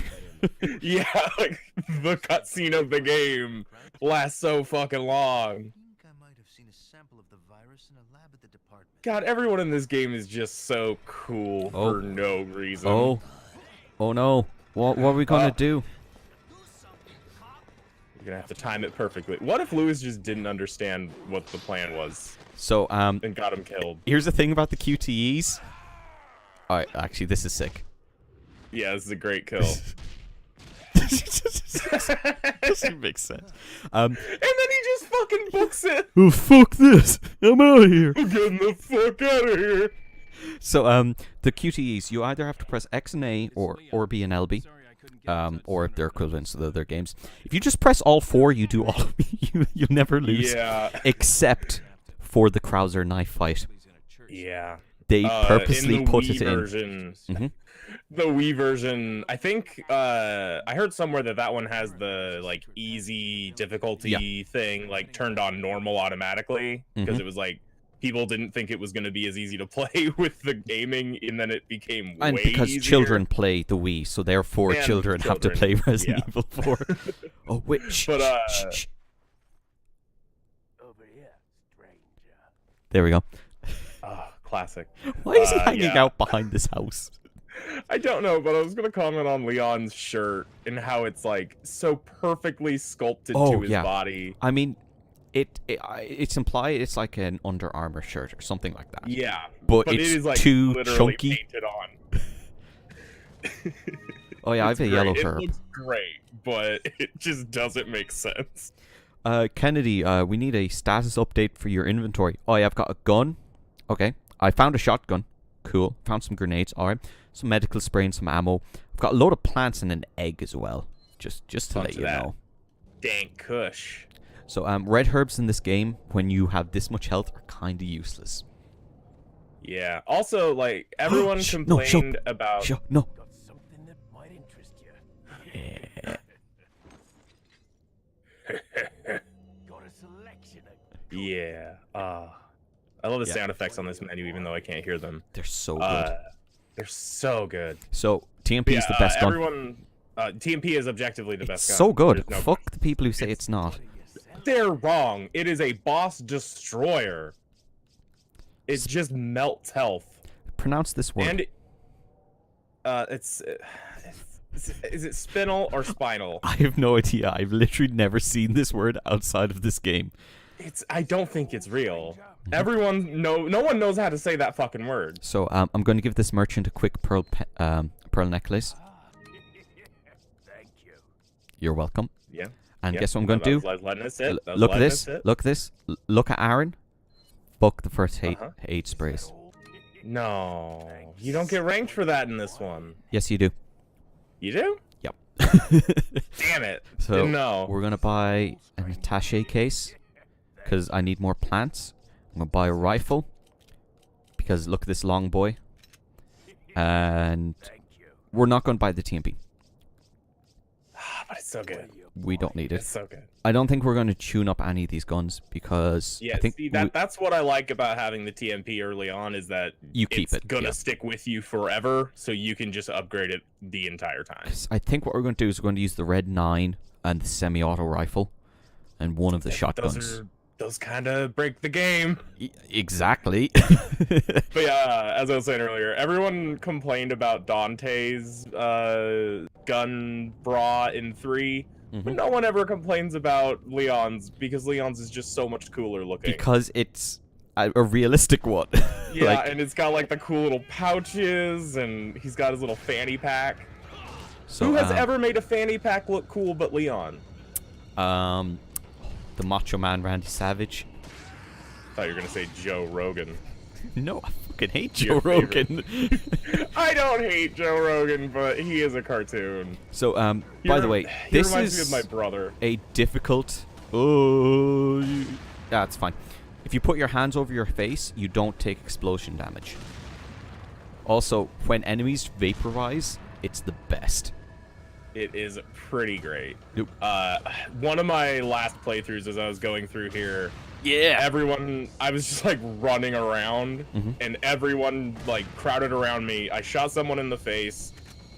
Yeah, like the cutscene of the game lasts so fucking long. God, everyone in this game is just so cool Oh. for no reason. Oh no. What are we gonna do? You're gonna have to time it perfectly. What if Lewis just didn't understand what the plan was So, and got him killed? here's the thing about the QTEs. Alright, actually, this is sick. Yeah, this is a great kill. Doesn't make sense. And then he just fucking books it. Oh, fuck this! I'm out of here! I'm getting the fuck out of here. So, the QTEs, you either have to press X and A or B and LB. or their equivalents to the other games. If you just press all 4, you do all. You'll never lose. Yeah. Except for the Krauser knife fight. Yeah. They purposely in the put Wii it in. version, Mhm. The Wii version, I think I heard somewhere that one has the like easy difficulty thing like turned on normal automatically because Mhm. it was like people didn't think it was going to be as easy to play with the gaming, and then it became And way because easier. children play the Wii, so therefore And children have to play children, Resident yeah. Evil 4. Oh wait, shh, But, shh, shh. There we go. Oh, classic. Why is he hanging yeah. out behind this house? I don't know, but I was gonna comment on Leon's shirt and how it's like so perfectly sculpted Oh, to his yeah. body. I mean, it's implied it's like an Under Armour shirt or something like that. Yeah, But it it's is like too literally chunky. painted on. Oh yeah, I have It's a yellow great. herb. It looks great, but it just doesn't make sense. Kennedy, we need a status update for your inventory. Oh yeah, I've got a gun. Okay, I found a shotgun. Cool. Found some grenades. All right, some medical spray and some ammo. I've got a load of plants and an egg as well. Just to Bunch let of you that. know. Dank Kush. So red herbs in this game, when you have this much health, are kind of useless. Yeah. Also, like everyone Shh, no, complained about. Sure, no. Got something that might interest you. Yeah. Got a selection of Yeah. I love the Yeah. sound effects on this menu, even though I can't hear them. They're so good. They're so good. So TMP is the best gun. Everyone, TMP is objectively the It's best gun. so good. There's no Fuck the people who say it's not. They're wrong. It is a boss destroyer. It just melts health. Pronounce this word. And is it spinal or spinal? I have no idea. I've literally never seen this word outside of this game. I don't think it's real. No one knows how to say that fucking word. So I'm going to give this merchant a quick pearl necklace. Thank you. You're welcome. Yeah. And Yeah. guess what I'm going to do? I was letting it sit. I was Look at letting it this. sit. Look at this. Look at Aaron. Fuck the first Uh-huh. aid sprays. No, you don't get ranked for that in this one. Yes, you do. You do? Yep. Damn it. So Didn't know. we're gonna buy an attaché case because I need more plants. I'm gonna buy a rifle because look at this long boy. And we're not gonna buy the TMP. But it's so good. We don't need it. It's so good. I don't think we're going to tune up any of these guns because Yeah, I think see, that's what I like about having the TMP early on is that You keep it's it, gonna yeah. stick with you forever, so you can just upgrade it the entire time. I think what we're going to do is we're going to use the Red 9 and the semi-auto rifle and one of the shotguns. Those kind of break the game. Exactly. But yeah, as I was saying earlier, everyone complained about Dante's gun bra in 3. But Mhm. no one ever complains about Leon's because Leon's is just so much cooler looking. Because it's a realistic one. Yeah, Like, and it's got like the cool little pouches, and he's got his little fanny pack. so, Who has ever made a fanny pack look cool but Leon? the Macho Man Randy Savage. I thought you were gonna say Joe Rogan. No, I fucking hate Your Joe Rogan. I don't hate Joe Rogan, but he is a cartoon. So, He by the way, he this reminds is me of my brother. a difficult. Oh, that's fine. If you put your hands over your face, you don't take explosion damage. Also, when enemies vaporize, it's the best. It is pretty great. Nope. One of my last playthroughs as I was going through here, Yeah. I was just like running around, Mhm. and everyone like crowded around me. I shot someone in the face.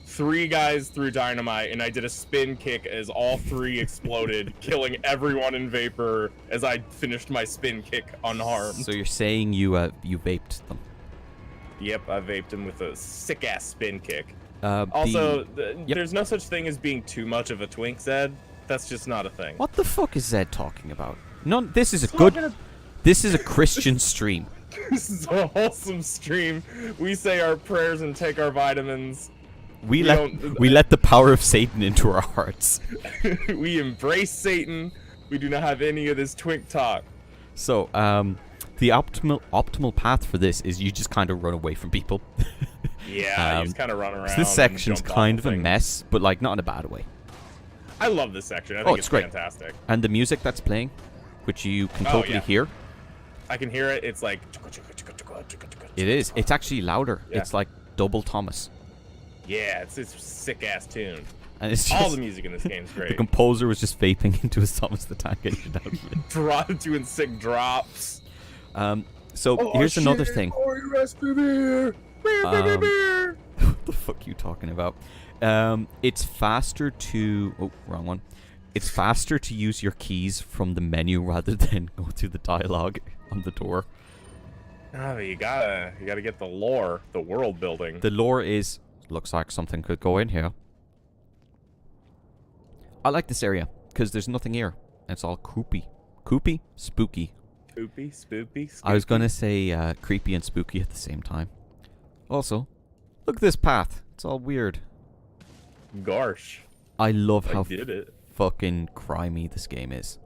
3 guys threw dynamite, and I did a spin kick as all 3 exploded, killing everyone in vapor as I finished my spin kick unharmed. So you're saying you vaped them? Yep, I vaped him with a sick ass spin kick. The- Also, Yep. there's no such thing as being too much of a twink, Zed. That's just not a thing. What the fuck is Zed talking about? None. This is a Talking good. This is a Christian stream. This is a wholesome stream. We say our prayers and take our vitamins. We don't- let the power of Satan into our hearts. We embrace Satan. We do not have any of this twink talk. So, the optimal path for this is you just kind of run away from people. Yeah, you just kind of run around. So this section's and jump kind off of a things. mess, but like not in a bad way. I love this section. I think it's great. fantastic. And the music that's playing, which you can Oh, totally yeah. hear, I can hear it. It's like. it is. It's actually louder. Yeah. It's like double Thomas, Yeah, it's a sick ass tune. and it's just All the music in this game is the great. composer was just vaping into his Thomas the Tank Engine. Doing sick drops. So Oh, here's another thing. Beer. What the fuck are you talking about? It's faster to... Oh, wrong one. It's faster to use your keys from the menu rather than go through the dialogue on the door. Oh, you gotta get the lore, the world building. The lore is... Looks like something could go in here. I like this area, because there's nothing here. It's all creepy. Creepy? Spooky. Spoopy, spoopy. I was gonna say creepy and spooky at the same time. Also, look at this path. It's all weird. Gosh, I love I how did it. fucking crimey this game is.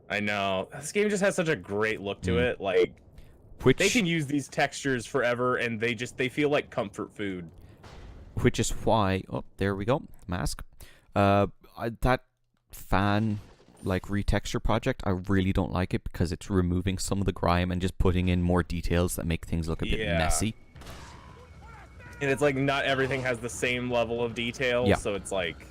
I know. This game just has such a great look to it. Like, Which they can use these textures forever, and they feel like comfort food. which is why... Oh, there we go. Mask. That fan... like retexture project, I really don't like it because it's removing some of the grime and just putting in more details that make things look a bit Yeah. messy. And it's like not everything has the same level of detail, Yeah. so it's like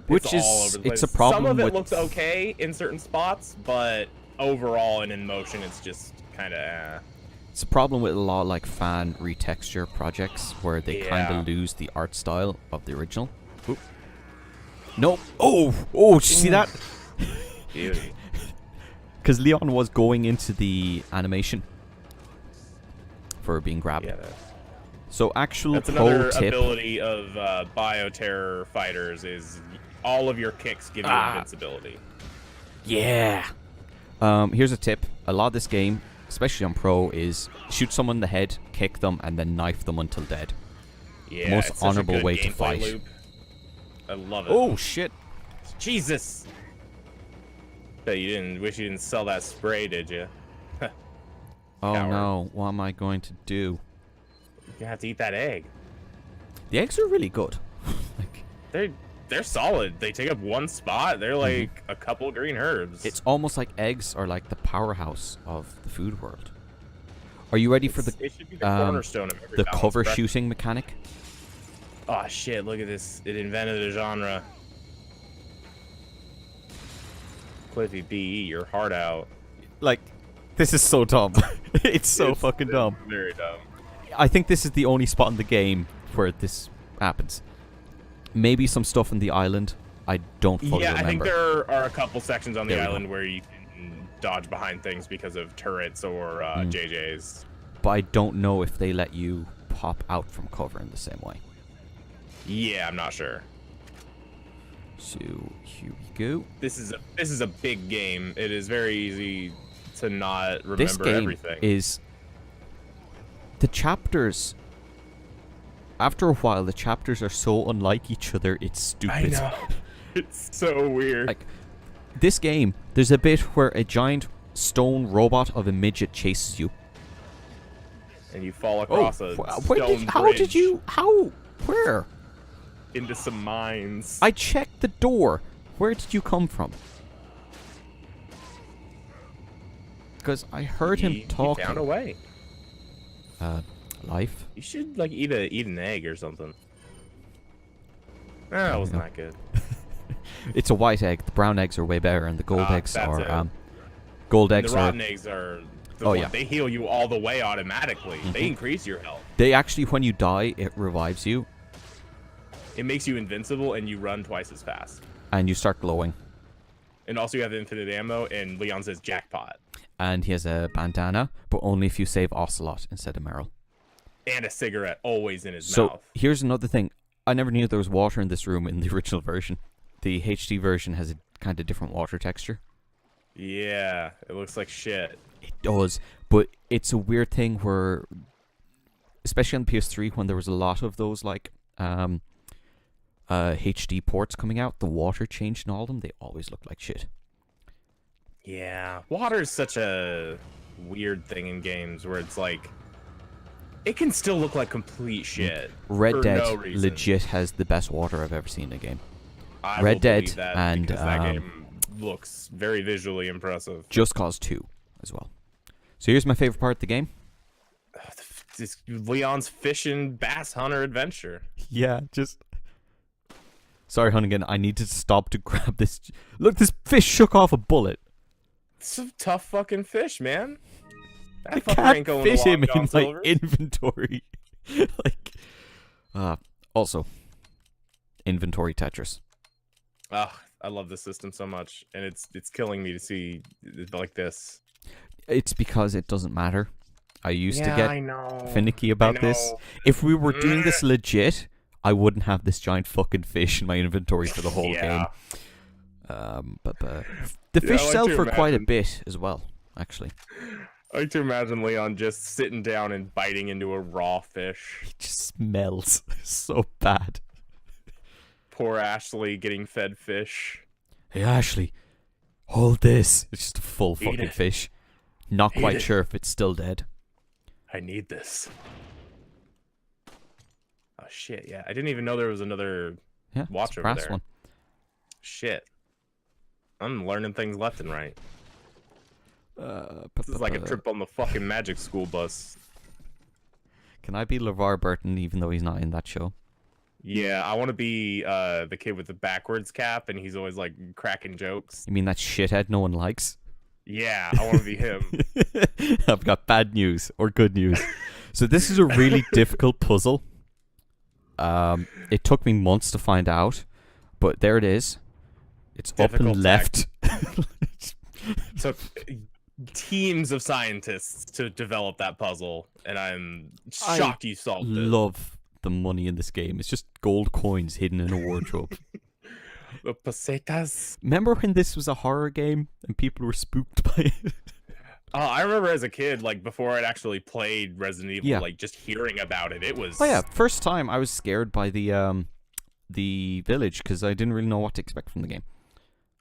Which it's is all over the it's a place. problem Some of it with looks okay in certain spots, but overall and in motion, it's just kind of. It's a problem with a lot of like fan retexture projects where they kind Yeah. of lose the art style of the original. Oop. No. Oh, did you see that? Beauty. Because Leon was going into the animation for being grabbed. Yeah, So actual that's pro another tip. ability of Bioterror fighters is all of your kicks give you invincibility. Yeah. Here's a tip. A lot of this game, especially on pro, is shoot someone in the head, kick them, and then knife them until dead. Yeah, Most it's such a honorable good way to gameplay fight. Loop. I love it. Oh shit! Jesus! Bet you didn't wish you didn't sell that spray, did you? Oh Coward. no! What am I going to do? You have to eat that egg. The eggs are really good. Like, They're solid. They take up one spot. They're like a couple green herbs. it's almost like eggs are like the powerhouse of the food world. Are you ready for the It should be the cornerstone of every the balanced cover breakfast. shooting mechanic? Oh shit! Look at this. It invented a genre. Cliffy B, your heart out. Like, this is so dumb. It's so It's- fucking dumb. it's very dumb. I think this is the only spot in the game where this happens. Maybe some stuff in the island. I don't fully Yeah, remember. I think there are a couple sections on the There we go. island where you can dodge behind things because of turrets or JJs. But I don't know if they let you pop out from cover in the same way. Yeah, I'm not sure. So here we go. This is a big game. It is very easy to not remember This game everything. is the chapters. After a while, the chapters are so unlike each other. It's stupid. I know. It's so weird. Like this game, there's a bit where a giant stone robot of a midget chases you. And you fall across a where stone how bridge did you? How? Where? into some mines. I checked the door. Where did you come from? Because I heard him He talking. found a way. Life. You should like eat an egg or something. That was not good. It's a white egg. The brown eggs are way better, and the gold eggs that's are it. gold The eggs are. rotten eggs are. They heal you all the way automatically. They increase your health. They actually, when you die, it revives you, It makes you invincible, and you run twice as fast. and you start glowing. And also, you have infinite ammo. And Leon says jackpot. And he has a bandana, but only if you save Ocelot instead of Meryl. And a cigarette always in his So mouth. here's another thing. I never knew there was water in this room in the original version. The HD version has a kind of different water texture. Yeah, it looks like shit. It does, but it's a weird thing where, especially on the PS3, when there was a lot of those like HD ports coming out, the water changed in all of them. They always looked like shit. Yeah, water is such a weird thing in games where it's like it can still look like complete shit. Red for Dead no reason. legit has the best water I've ever seen in a game. I Red will Dead believe that and, because that game looks very visually impressive. Just Cause 2 as well. So here's my favorite part of the game. This Leon's fishing bass hunter adventure. Yeah, just... Sorry, Hunnigan, I need to stop to grab this. Look, this fish shook off a bullet. It's a tough fucking fish, man. That I fucker can't ain't going fit to him Long John in my Silver's. inventory. Like, also, inventory Tetris. Oh, I love this system so much, and it's killing me to see it like this. It's because it doesn't matter. I used to I get know. finicky about this. know. If we were doing this legit, I wouldn't have this giant fucking fish in my inventory for the whole Yeah. game. But the Yeah, fish I like sell to for quite a imagine. bit as well, actually. I like to imagine Leon just sitting down and biting into a raw fish. It just smells so bad. Poor Ashley getting fed fish. Hey, Ashley, hold this. It's just a full Eat fucking it. fish. Not Eat quite it. sure if it's still dead. I need this. Oh shit, yeah. I didn't even know there was another Yeah, watch it's a over brass there. one. Shit. I'm learning things left and right. This is like a trip on the fucking magic school bus. Can I be LeVar Burton even though he's not in that show? Yeah, I want to be the kid with the backwards cap, and he's always like cracking jokes. You mean that shithead no one likes? Yeah, I want to be him. I've got bad news or good news. So this is a really difficult puzzle. It took me months to find out, but there it is. It's up Difficult and tech. left. Took teams of scientists to develop that puzzle, and I'm I shocked you solved it. Love the money in this game. It's just gold coins hidden in a wardrobe. The pesetas. Remember when this was a horror game and people were spooked by it? Oh, I remember as a kid, like before I'd actually played Resident Evil, Yeah. like just hearing about it, it was. Oh yeah, first time I was scared by the village because I didn't really know what to expect from the game.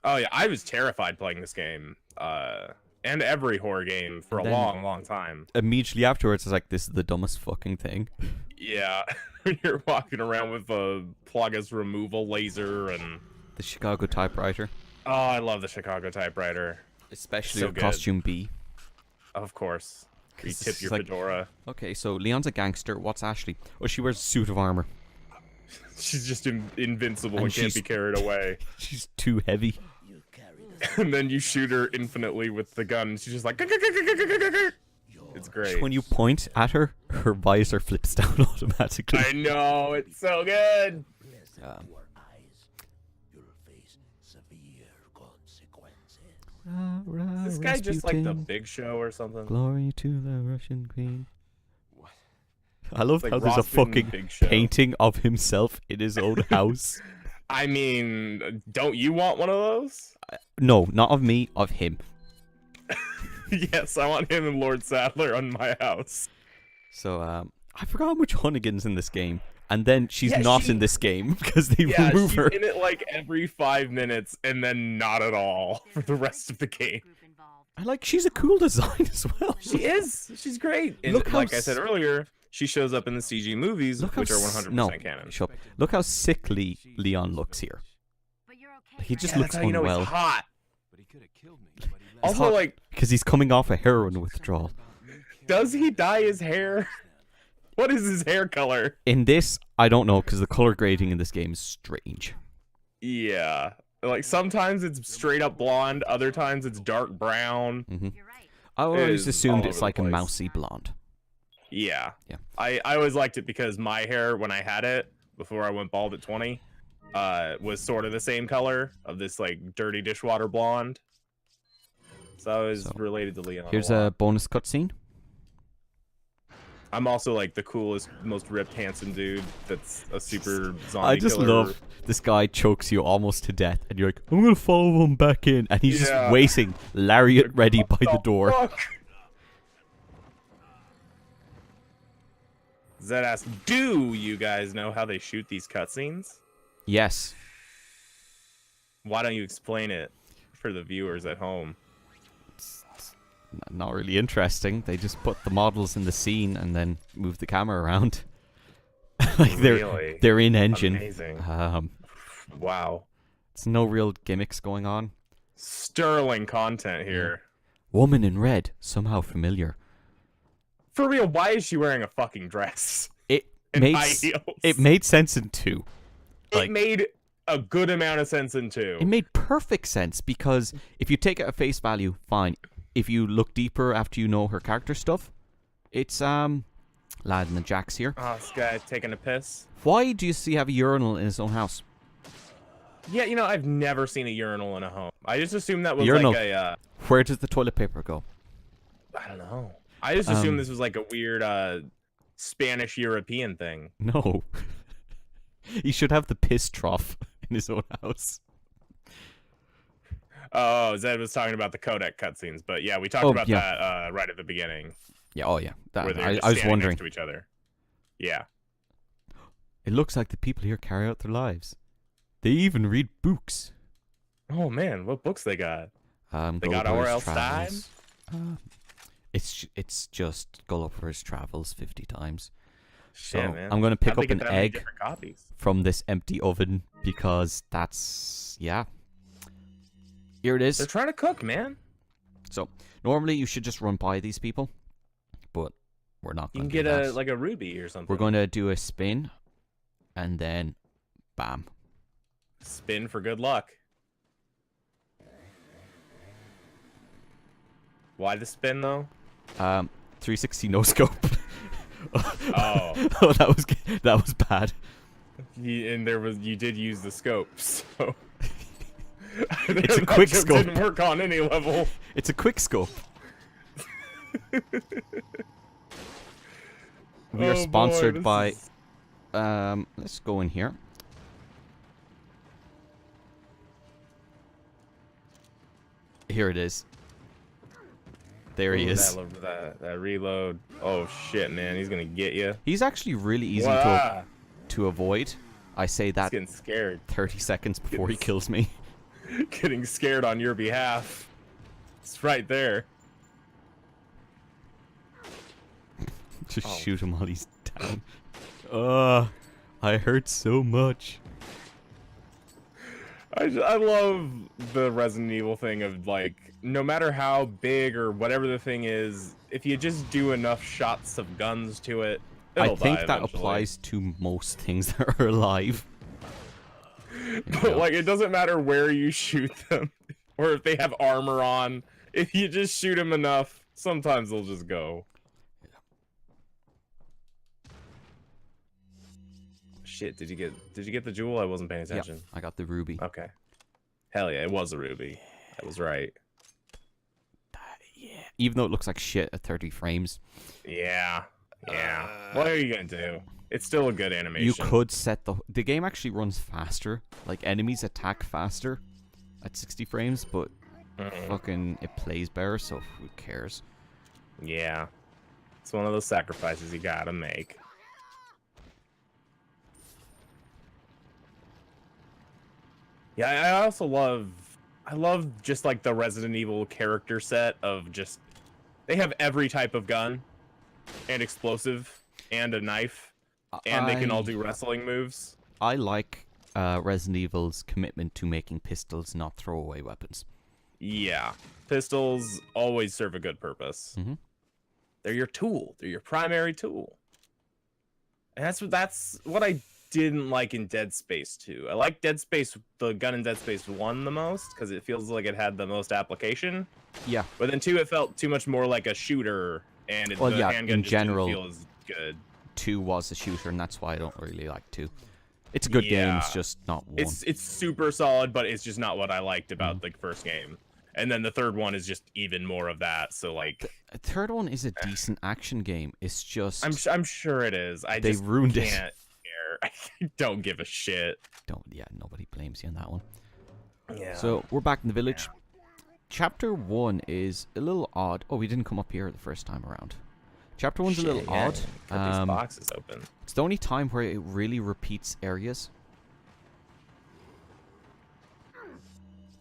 Oh yeah, I was terrified playing this game, and every horror game for a Then- long, long time. Immediately afterwards, I was like, "This is the dumbest fucking thing." Yeah, when you're walking around with a Plagas removal laser, and The Chicago typewriter, oh, I love the Chicago typewriter. especially So with good. costume B. Of course, you 'Cause tip it's your like- fedora. Okay, so Leon's a gangster. What's Ashley? Oh, she wears a suit of armor. She's just invincible And and can't she's- be carried away. She's too heavy. And then you shoot her infinitely with the gun, and she's just like. It's great. When you point at her, her visor flips down automatically. I know, it's so good. Um, Is this guy just like the Big Show or something? Glory to the Russian Queen. I love Like how there's a Rossman fucking Big Show. painting of himself in his own house. I mean, don't you want one of those? No, not of me, of him. Yes, I want him and Lord Sadler on my house. So, I forgot how much Hunnigan's in this game. And then she's Yeah, not she- in this game because they Yeah, remove she's her. in it like every 5 minutes and then not at all for the rest of the game. I like, she's a cool design as well. She is. She's great. And Look how like I said earlier, she shows up in the CG movies, Look how which are 100% no, canon. shut up. Look how sickly Leon looks here. He just Yeah, looks that's how you know unwell. he's hot. But he could have killed me. But he let Also, hot. like, Because he's coming off a heroin withdrawal. does he dye his hair? What is his hair color? In this, I don't know because the color grading in this game is strange. Yeah. Like, sometimes it's straight up blonde, other times it's dark brown. hmm I always is assumed all it's over the like a place. mousy blonde. Yeah. Yeah. I always liked it because my hair, when I had it, before I went bald at 20, was sort of the same color of this, like, dirty dishwater blonde. So I was So, related to Leon. Here's a lot. a bonus cutscene. I'm also, like, the coolest, most ripped, handsome dude that's a super zombie I just killer. love this guy chokes you almost to death, and you're like, I'm gonna follow him back in, and he's Yeah. just waiting, lariat ready What by the door. fuck? Zed asks, do you guys know how they shoot these cutscenes? Yes. Why don't you explain it for the viewers at home? not really interesting. They just put the models in the scene and then move the camera around. Like Really? they're in engine. Amazing. Wow. It's no real gimmicks going on. Sterling content here. Woman in red, somehow familiar. For real, why is she wearing a fucking dress? It And made high heels? it made sense in 2. It made a good amount of sense in 2. It made perfect sense because if you take it at face value, fine. If you look deeper after you know her character stuff, it's lad in the jacks here. Oh, this guy taking a piss. Why do you see have a urinal in his own house? Yeah, you know, I've never seen a urinal in a home. I just assumed that was Urinal. like a, Where does the toilet paper go? I don't know. I just assumed this was like a weird Spanish European thing. No. He should have the piss trough in his own house. Oh, Zed was talking about the codec cutscenes, but yeah, we talked about that right at the beginning. Yeah, oh yeah. Where they're just I was standing wondering. next to each other. Yeah. It looks like the people here carry out their lives. They even read books. Oh man, what books they got? They got Gulliver's R.L. Stein? It's just Gulliver's Travels 50 times. Shit, So man. I'm going to pick How'd they up get an that many egg different copies? from this empty oven because that's, yeah. Here it is. They're trying to cook, man. So normally you should just run by these people, but we're not You going can to get do that. like a ruby or something. We're going to do a spin, and then, bam. Spin for good luck. Why the spin though? 360 no scope. Oh. Oh, that was bad. And you did use the scope, so It's a That quick joke scope. Didn't work on any level. It's a quick scope. We are Oh, boy, sponsored this by. is- Let's go in here. Here it is. There he Ooh, is. That reload. Oh shit, man, he's gonna get you. He's actually really easy Wah! to avoid. I say He's that getting scared. 30 seconds before he kills me. Getting scared on your behalf. It's right there. Just Oh. shoot him while he's down. I hurt so much. I love the Resident Evil thing of like, no matter how big or whatever the thing is, if you just do enough shots of guns to it, I it'll think die that eventually. applies to most things that are alive. But like, it doesn't matter where you shoot them, or if they have armor on. If you just shoot them enough, sometimes they'll just go. Shit, did you get the jewel? I wasn't paying Yeah, attention. I got the ruby. Okay. Hell yeah, it was a ruby. I was right. Yeah. Even though it looks like shit at 30 frames. Yeah. Yeah. What are you gonna do? It's still a good animation. You could set the game actually runs faster. Like enemies attack faster at 60 frames, but fucking it plays better, so who cares? Yeah. It's one of those sacrifices you gotta make. Yeah, I also love just like the Resident Evil character set of just they have every type of gun and explosive and a knife and they can all do wrestling moves. I like Resident Evil's commitment to making pistols not throwaway weapons. Yeah. Pistols always serve a good purpose. Mhm. They're your tool. They're your primary tool. And that's what I didn't like in Dead Space 2. I like the gun in Dead Space 1 the most because it feels like it had the most application. Yeah. But then 2, it felt too much more like a shooter, and the handgun in just general, didn't feel as good. 2 was a shooter, and that's why I don't really like 2. It's a good game, it's just not 1. It's super solid, but it's just not what I liked about the first game. And then the third one is just even more of that. So like, The third one is a decent action game. It's just I'm sure it is. I they just ruined it. can't care. I don't give a shit. Nobody blames you on that one. Yeah. So we're back in the village. Chapter 1 is a little odd. Oh, we didn't come up here the first time around. Chapter 1's a little odd. Got these boxes open. It's the only time where it really repeats areas.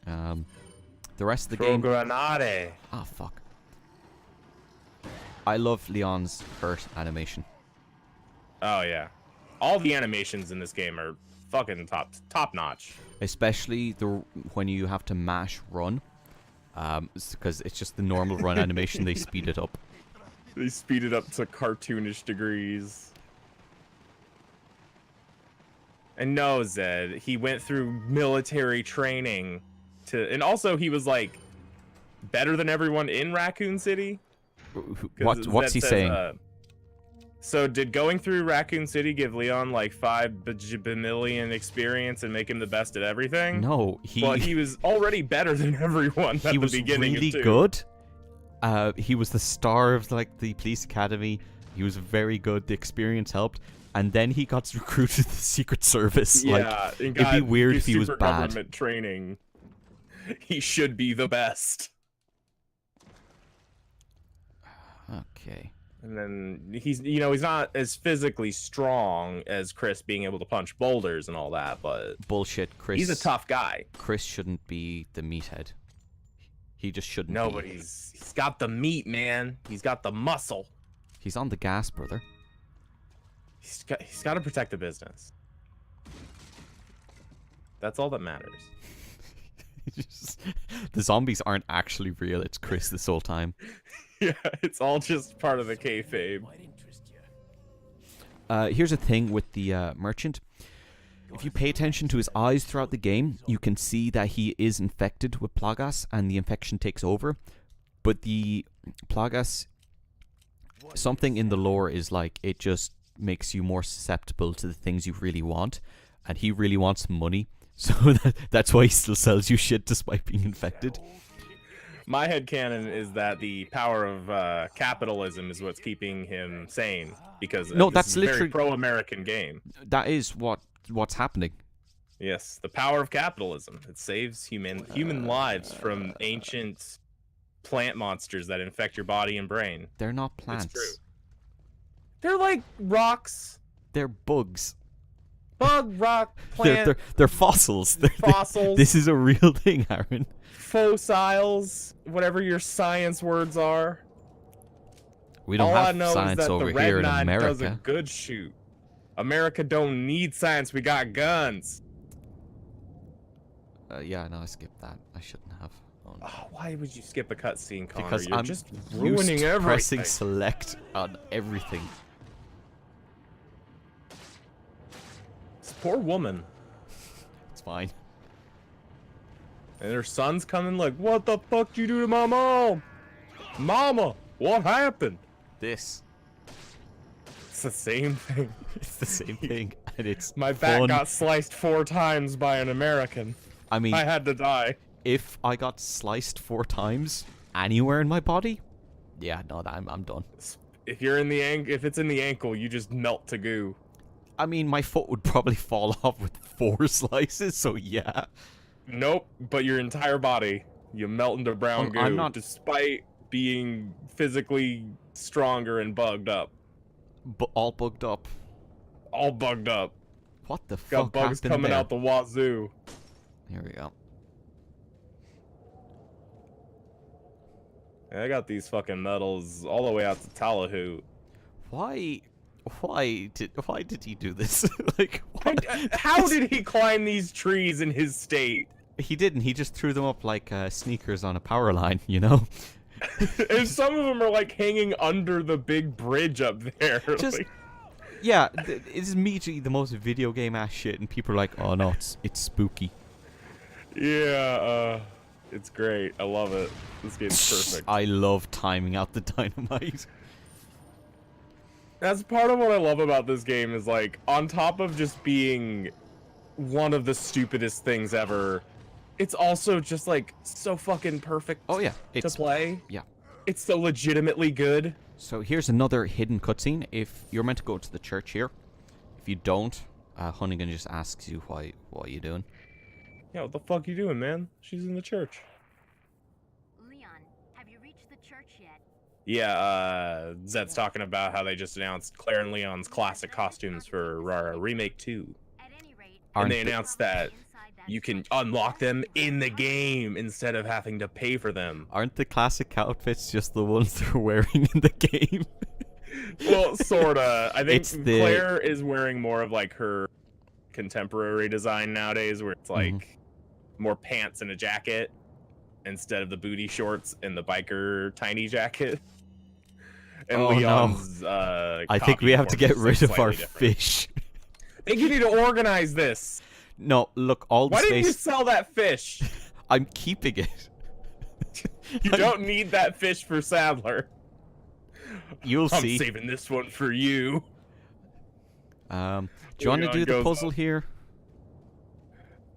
The rest of the game. Granade. Ah, fuck. I love Leon's hurt animation. Oh yeah, all the animations in this game are fucking top notch. Especially when you have to mash run. Because it's just the normal run animation, they speed it up. They speed it up to cartoonish degrees. And no, Zed, he went through military training and also he was like better than everyone in Raccoon City. What's he saying? So did going through Raccoon City give Leon like 5 bajillion experience and make him the best at everything? No, Well, he was already better than everyone at the beginning. He was really good. He was the star of like the police academy. He was very good. The experience helped, and then he got recruited to the Secret Service. Yeah, like, it'd be weird if he was bad. Government training. He should be the best. Okay. And then he's not as physically strong as Chris being able to punch boulders and all that, but bullshit, Chris. He's a tough guy. Chris shouldn't be the meathead. He just shouldn't. No, but he's got the meat, man. He's got the muscle. He's on the gas, brother. He's got to protect the business. That's all that matters. The zombies aren't actually real. It's Chris this whole time. Yeah, it's all just part of the kayfabe. Here's a thing with the merchant. If you pay attention to his eyes throughout the game, you can see that he is infected with Plagas, and the infection takes over. But the Plagas, something in the lore is like, it just makes you more susceptible to the things you really want, and he really wants money. So that's why he still sells you shit despite being infected. My headcanon is that the power of capitalism is what's keeping him sane, because that's literally a very pro-American game. That is what's happening. Yes, the power of capitalism. It saves human lives from ancient plant monsters that infect your body and brain. They're not plants. It's true. They're like rocks. They're bugs. Bug, rock, plant. They're fossils. Fossils. This is a real thing, Aaron. Fossils, whatever your science words are. We don't have science over here in America. Does a good shoot. America don't need science. We got guns. Yeah, no, I skipped that. I shouldn't have. Oh, no. Why would you skip a cutscene, Connor? Because You're I'm just ruining everything. Pressing select on everything. This poor woman. It's fine. And her son's coming like, what the fuck did you do to my mom? Mama, what happened? This. It's the same thing. It's the same thing, and it's my back fun. got sliced 4 times by an American. I mean, I had to die. If I got sliced 4 times anywhere in my body, yeah, no, I'm done. If you're in the if it's in the ankle, you just melt to goo. I mean, my foot would probably fall off with 4 slices, so yeah. Nope, but your entire body, you melt into brown goo, I'm not... despite being physically stronger and bugged up. All bugged up. All bugged up. What the fuck Got bugs happened coming there? out the wazoo. Here we go. I got these fucking medals all the way out to Tallahoot. Why did he do this? Like, what? How did he climb these trees in his state? He didn't. He just threw them up like sneakers on a power line, you know? And some of them are like hanging under the big bridge up there. Just, like... yeah, it's immediately the most video game ass shit, and people are like, "Oh no, it's spooky." Yeah, it's great. I love it. This game's perfect. I love timing out the dynamite. That's part of what I love about this game is like, on top of just being one of the stupidest things ever, it's also just like so fucking perfect. Oh yeah, to play. Yeah, it's so legitimately good. So here's another hidden cutscene. If you're meant to go to the church here, if you don't, Hunnigan just asks you what are you doing. Yeah, what the fuck you doing, man? She's in the church. Leon, have you reached the church yet? Yeah, Zed's talking about how they just announced Claire and Leon's classic costumes for Remake 2. At any rate, And they announced that you can unlock them in the game instead of having to pay for them. Aren't the classic outfits just the ones they're wearing in the game? Well, sorta. I think It's the- Claire is wearing more of like her contemporary design nowadays, where it's like more pants and a jacket instead of the booty shorts and the biker tiny jacket. And Oh, no. Leon's I think we have to get rid of our slightly different. fish. I think you need to organize this. No, look, all the Why didn't you space. sell that fish? I'm keeping it. You don't need that fish for Sadler. You'll I'm see. saving this one for you. Do you want to Leon do the goes puzzle up. here?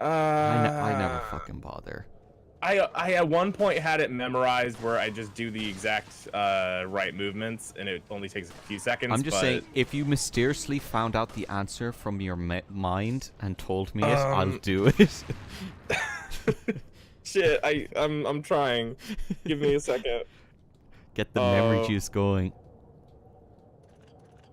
I never fucking bother. I at one point had it memorized where I just do the exact right movements, and it only takes a few seconds. I'm just but, saying, if you mysteriously found out the answer from your mind and told me it, I'll do it. Shit, I'm trying. Give me a second. Get the memory juice going.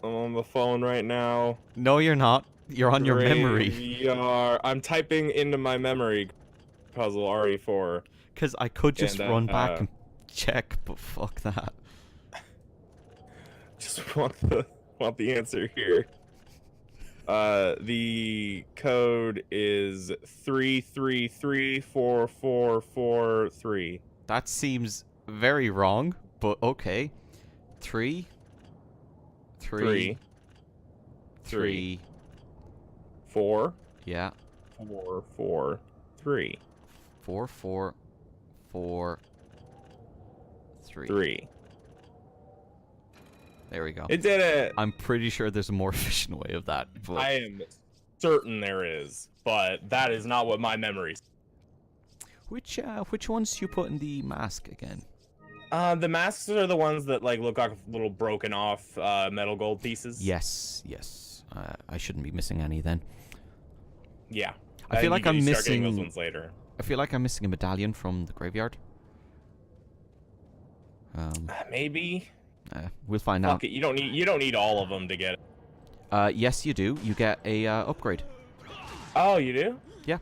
I'm on the phone right now. No, you're not. You're on your memory. I'm typing into my memory puzzle RE4. Because I could just And, run back and check, but fuck that. Just want the answer here. The code is 3334443. That seems very wrong, but okay. 3 3 3 4 Yeah. 4 4 3 4 4 4 3 3. There we go. It did it. I'm pretty sure there's a more efficient way of that. But I am certain there is, but that is not what my memory. which ones you put in the mask again? The masks are the ones that like look like little broken off metal gold pieces. Yes, yes. I shouldn't be missing any then. Yeah. I feel like you I'm start getting missing. those ones later. I feel like I'm missing a medallion from the graveyard. Maybe. We'll find out. Fuck it. You don't need all of them to get it. Yes, you do. You get a upgrade. Oh, you do? Yeah,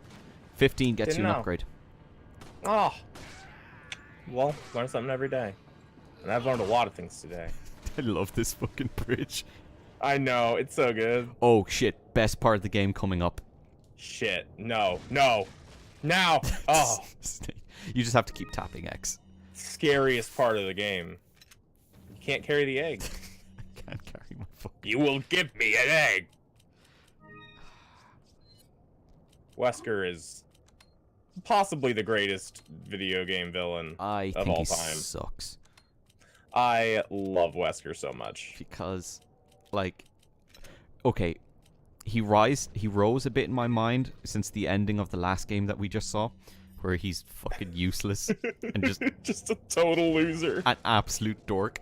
15 gets Didn't you an know. upgrade. Oh. Well, learn something every day. And I've learned a lot of things today. I love this fucking bridge. I know, it's so good. Oh shit! Best part of the game coming up. Shit. No. No. Now. Oh. You just have to keep tapping X. Scariest part of the game. You can't carry the egg. I can't carry my fucking. You will give me an egg. Wesker is possibly the greatest video game villain I of think all he time. sucks I love Wesker so much. because, like, okay, he rose a bit in my mind since the ending of the last game that we just saw, where he's fucking useless and just a total loser. an absolute dork.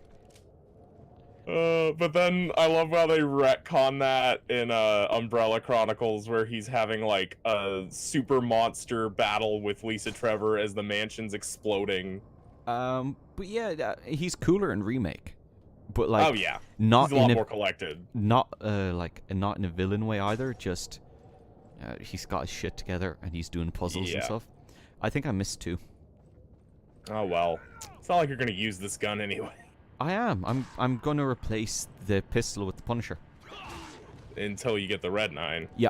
But then I love how they retcon that in Umbrella Chronicles, where he's having like a super monster battle with Lisa Trevor as the mansion's exploding. But yeah, he's cooler in remake, but like, oh yeah, not he's a lot in more collected. not not in a villain way either. Just he's got his shit together and he's doing puzzles and Yeah. stuff. I think I missed 2. Oh well, it's not like you're gonna use this gun anyway. I am. I'm gonna replace the pistol with the Punisher. Until you get the Red 9. Yeah.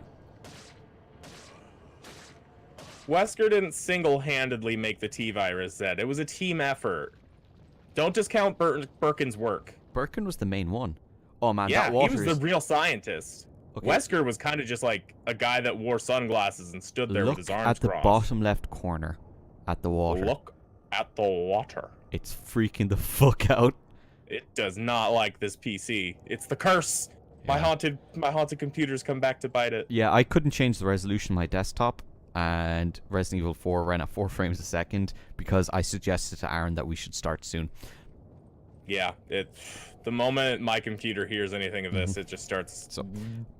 Wesker didn't single-handedly make the T-Virus, Zed. It was a team effort. Don't discount Birkin's work. Birkin was the main one. Oh man, Yeah, that he water was the is... real scientist. Okay, Wesker was kind of just like a guy that wore sunglasses and stood there look with his arms at the crossed. bottom left corner, at the water. Look at the water. It's freaking the fuck out. It does not like this PC. It's the curse. My Yeah. haunted computers come back to bite it. Yeah, I couldn't change the resolution of my desktop, and Resident Evil 4 ran at 4 frames a second because I suggested to Aaron that we should start soon. Yeah, the moment my computer hears anything of this, it just starts So-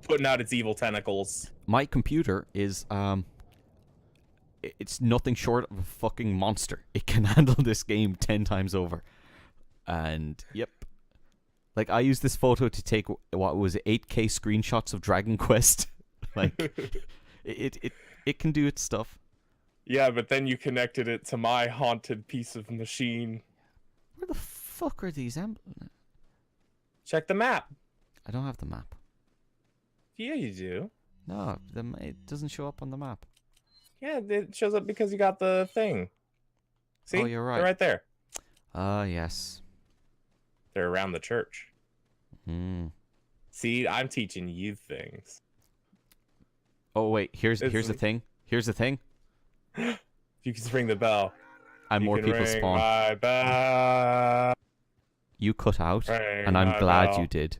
putting out its evil tentacles. My computer is it's nothing short of a fucking monster. It can handle this game 10 times over. And yep. Like, I used this photo to take what was 8K screenshots of Dragon Quest. Like it It can do its stuff. Yeah, but then you connected it to my haunted piece of machine. Where the fuck are these Check the map. I don't have the map. Yeah, you do. No, it doesn't show up on the map. Yeah, it shows up because you got the thing. See? Oh, you're right. They're right there. Ah, yes. They're around the church. Hmm. See, I'm teaching you things. Oh wait, here's the thing. Here's the thing. You can ring the bell. And more people ring spawn. My bell. You cut out, Ring and I'm my glad bell. you did.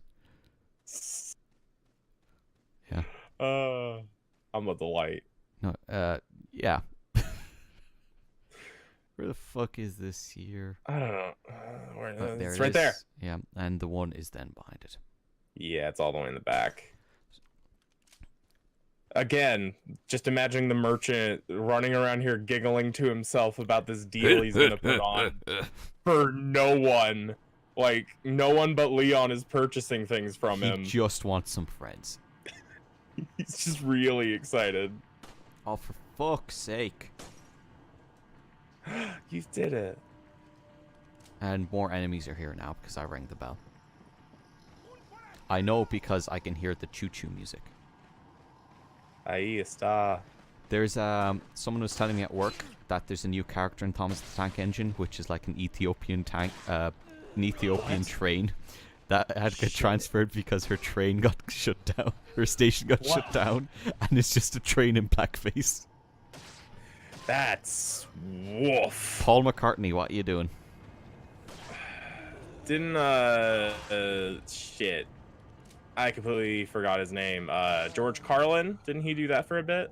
Yeah. I'm a delight. No. Yeah. Where the fuck is this here? I don't know. There It's it right is. there. Yeah, and the one is then behind it. Yeah, it's all the way in the back. Again, just imagining the merchant running around here giggling to himself about this deal he's gonna put on for no one. Like, no one but Leon is purchasing things from He him. just wants some friends. He's just really excited. Oh, for fuck's sake. You did it. And more enemies are here now because I rang the bell. I know because I can hear the choo-choo music. Ahí está. There's someone was telling me at work that there's a new character in Thomas the Tank Engine, which is like an Ethiopian tank, an Ethiopian train that had to get transferred because her train got shut down. Her station got shut down, and it's just a train in blackface. That's woof. Paul McCartney, what are you doing? Didn't shit. I completely forgot his name. George Carlin, didn't he do that for a bit?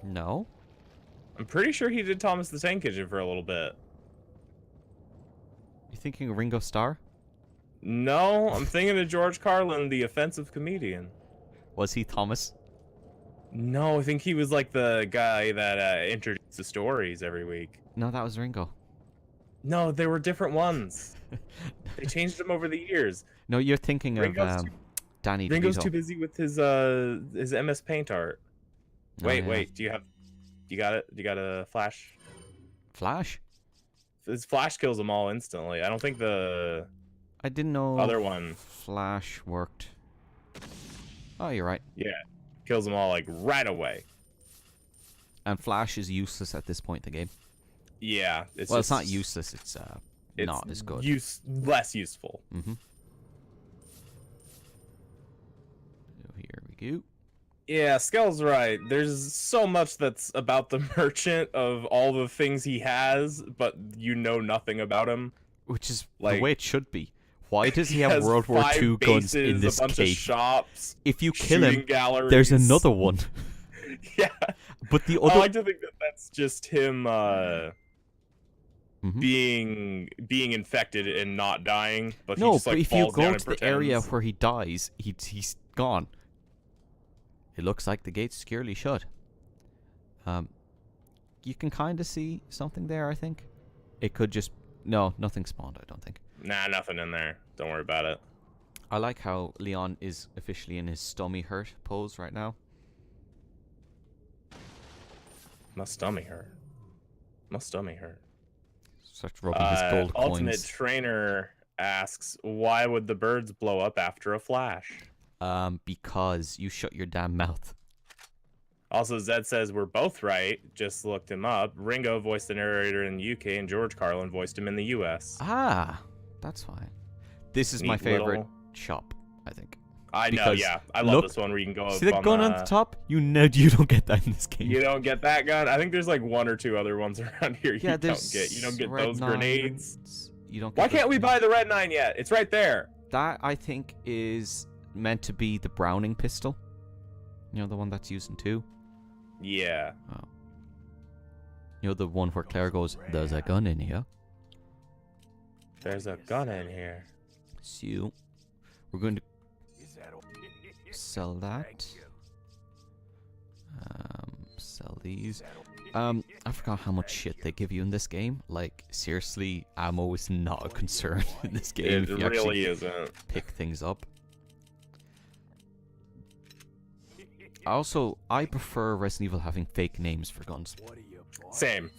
No. I'm pretty sure he did Thomas the Tank Engine for a little bit. You thinking of Ringo Starr? No, I'm thinking of George Carlin, the offensive comedian. Was he Thomas? No, I think he was like the guy that introduced the stories every week. No, that was Ringo. No, they were different ones. They changed them over the years. No, you're thinking Ringo's of Danny Ringo's DeVito. too busy with his MS Paint art. Oh, Wait, yeah. wait. You got it? You got a flash? Flash? His flash kills them all instantly. I don't think the I didn't know other one. Flash worked. Oh, you're right. Yeah, kills them all like right away. And Flash is useless at this point in the game. Yeah, Well, it's not useless. It's not as good. Less useful. Mm-hmm. So here we go. Yeah, Skell's right. There's so much that's about the merchant of all the things he has, but you know nothing about him. Which is Like- the way it should be. Why does he have has World War 5 II guns in bases, this a bunch cave? of shops, If you kill shooting him, galleries. there's another one. Yeah, But the I other like to think that that's just him Mhm. being infected and not dying. But he No, just, but like, if you falls down go and to the area pretends. where he dies, he's gone. It looks like the gate's securely shut. You can kind of see something there, I think. It could just... No, nothing spawned, I don't think. Nah, nothing in there. Don't worry about it. I like how Leon is officially in his stomach hurt pose right now. My stomach hurt. My stomach hurt. Starts rubbing his gold Ultimate coins. Trainer asks, why would the birds blow up after a flash? Because you shut your damn mouth. Also, Zed says we're both right. Just looked him up. Ringo voiced the narrator in the UK, and George Carlin voiced him in the US. Ah, that's fine. This is my Neat favorite little- shop, I think. I know, because yeah. I love look, this one where you can go up See the on gun on the top? You don't get that in this game. You don't get that gun. I think there's like one or two other ones around here Yeah, you don't there's get. You don't get red those grenades. nines. You don't get Why those can't we grenades. buy the red 9 yet? It's right there. That, I think, is meant to be the Browning pistol. You know, the one that's used in 2? Yeah. Oh. You know, the one where Claire goes, there's a gun in here. There's a gun in here. So, we're going to sell that. Sell these. I forgot how much shit they give you in this game. Like, seriously, ammo is not a concern in this game. It if you actually really isn't. pick things up. I prefer Resident Evil having fake names for guns. Same.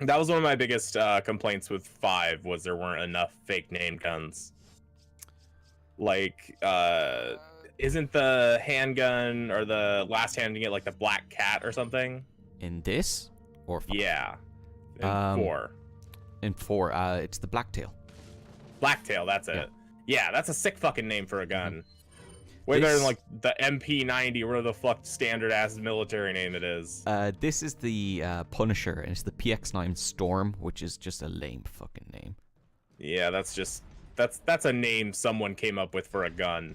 That was one of my biggest complaints with 5 was there weren't enough fake name guns. Like, isn't the handgun or the last handgun like the Black Cat or something? In this? Or 5? Yeah. In 4. In 4, it's the Blacktail. Blacktail, that's it. Yeah, that's a sick fucking name for a gun. Way better than like the MP90 or whatever the fuck standard ass military name it is. This is the Punisher, and it's the PX9 Storm, which is just a lame fucking name. Yeah, that's a name someone came up with for a gun.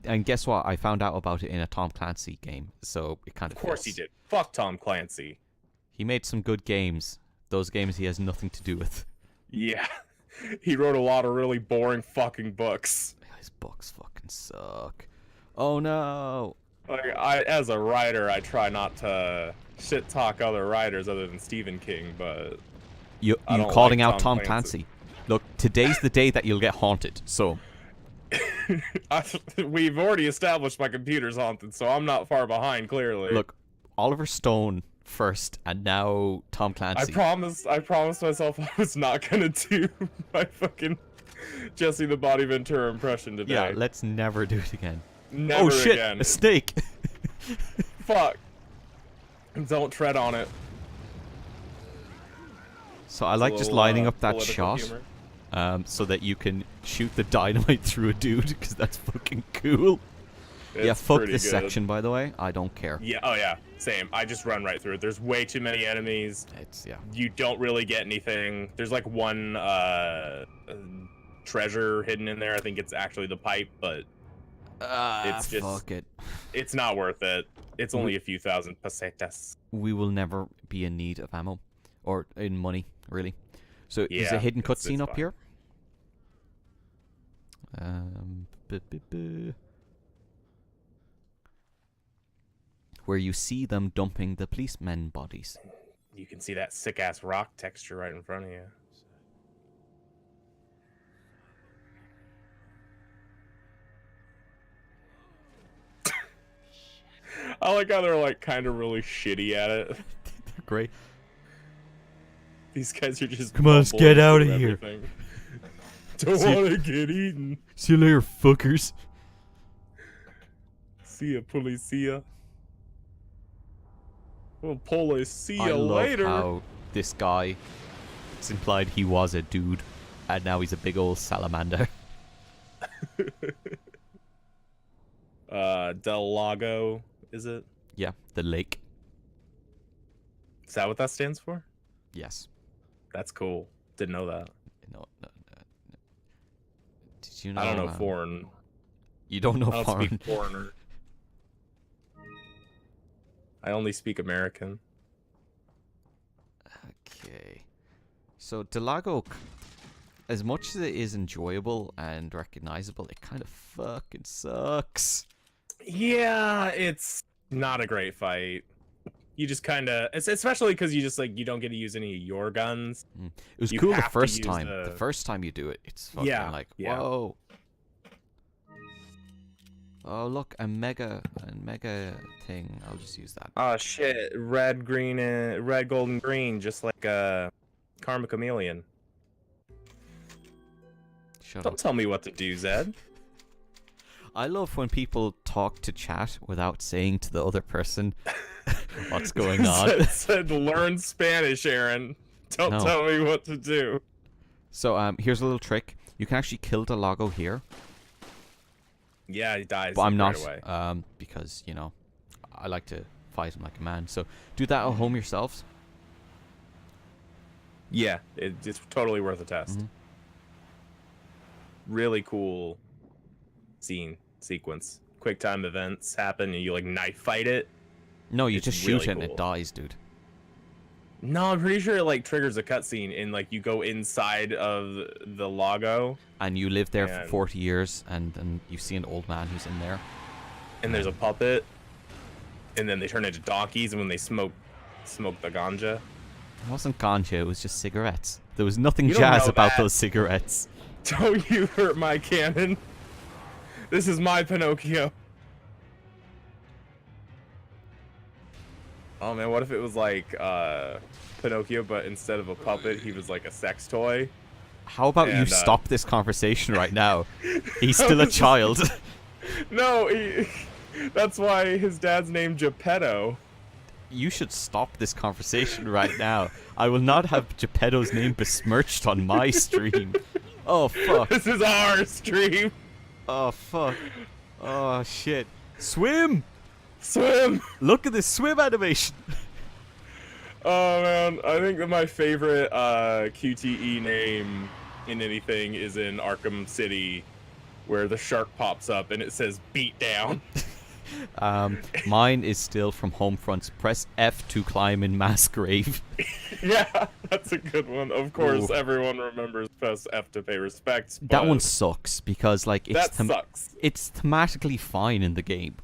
And guess what? I found out about it in a Tom Clancy game, so it kind of. Of course he did. Fuck Tom Clancy. He made some good games. Those games he has nothing to do with. Yeah, he wrote a lot of really boring fucking books. His books fucking suck. Oh no! Like as a writer, I try not to shit talk other writers other than Stephen King, but you calling out Tom Clancy. Look, today's the day that you'll get haunted. So we've already established my computer's haunted, so I'm not far behind. Clearly, look, Oliver Stone first, and now Tom Clancy. I promised myself I was not gonna do my fucking Jesse the Body Ventura impression today. Yeah, let's never do it again. Never oh shit! Again. A snake. Fuck. Don't tread on it. So I like just lining up that shot, so that you can shoot the dynamite through a dude, because that's fucking cool. Yeah, fuck this section, by the way. I don't care. Yeah, oh yeah, same. I just run right through it. There's way too many enemies. You don't really get anything. There's like one treasure hidden in there. I think it's actually the pipe, but it's just fuck it. It's not worth it. It's only a few thousand pesetas. We will never be in need of ammo or in money, really. So there's a hidden cutscene up here. Where you see them dumping the policemen bodies. You can see that sick ass rock texture right in front of you. I like how they're like kind of really shitty at it. They're great. These guys are just. Come on, let's get out of here. Don't want to get eaten. See you later, fuckers. See ya, policia. Well, see ya I later. love how this guy, it's implied he was a dude, and now he's a big old salamander. Del Lago, is it? Yeah, the lake. Is that what that stands for? Yes. That's cool. Didn't know that. No. Did you know? I don't know foreign. You don't know I don't foreign. speak foreigner. I only speak American. Okay. So Del Lago, as much as it is enjoyable and recognizable, it kind of fucking sucks. Yeah, it's not a great fight. You just kind of, especially because you just you don't get to use any of your guns. It was cool the first time. The first time you do it, it's fucking whoa. Oh look, a mega thing. I'll just use that. Oh shit! Red, green, and red, gold, and green, just like a Karma Chameleon. Don't tell me what to do, Zed. I love when people talk to chat without saying to the other person what's going on. Said learn Spanish, Aaron. Don't tell me what to do. So here's a little trick. You can actually kill Del Lago here. Yeah, he dies. But I'm not, away. because, you know, I like to fight him like a man. So do that at home yourselves. Yeah, it's totally worth a test. Really cool sequence. Quick time events happen and you knife fight it. No, you just shoot it and it dies, dude. No, I'm pretty sure it triggers a cutscene and you go inside of the Lago. And you live there for 40 years and then you see an old man who's in there. And there's a puppet. And then they turn into donkeys and when they smoke the ganja. It wasn't ganja, it was just cigarettes. There was nothing jazz about those cigarettes. Don't you hurt my canon. This is my Pinocchio. Oh man, what if it was like Pinocchio, but instead of a puppet, he was like a sex toy? How about you And, stop this conversation right now? He's still a child. No, that's why his dad's named Geppetto. You should stop this conversation right now. I will not have Geppetto's name besmirched on my stream. Oh, fuck. This is our stream. Oh, fuck. Oh, shit. Swim! Swim. Look at this swim animation. Oh man, I think that my favorite QTE name in anything is in Arkham City, where the shark pops up and it says "beat down." Mine is still from Homefronts. Press F to climb in mass grave. Yeah, that's a good one. Of course, Ooh. everyone remembers press F to pay respects. That but one sucks because, like, that sucks. it's thematically fine in the game.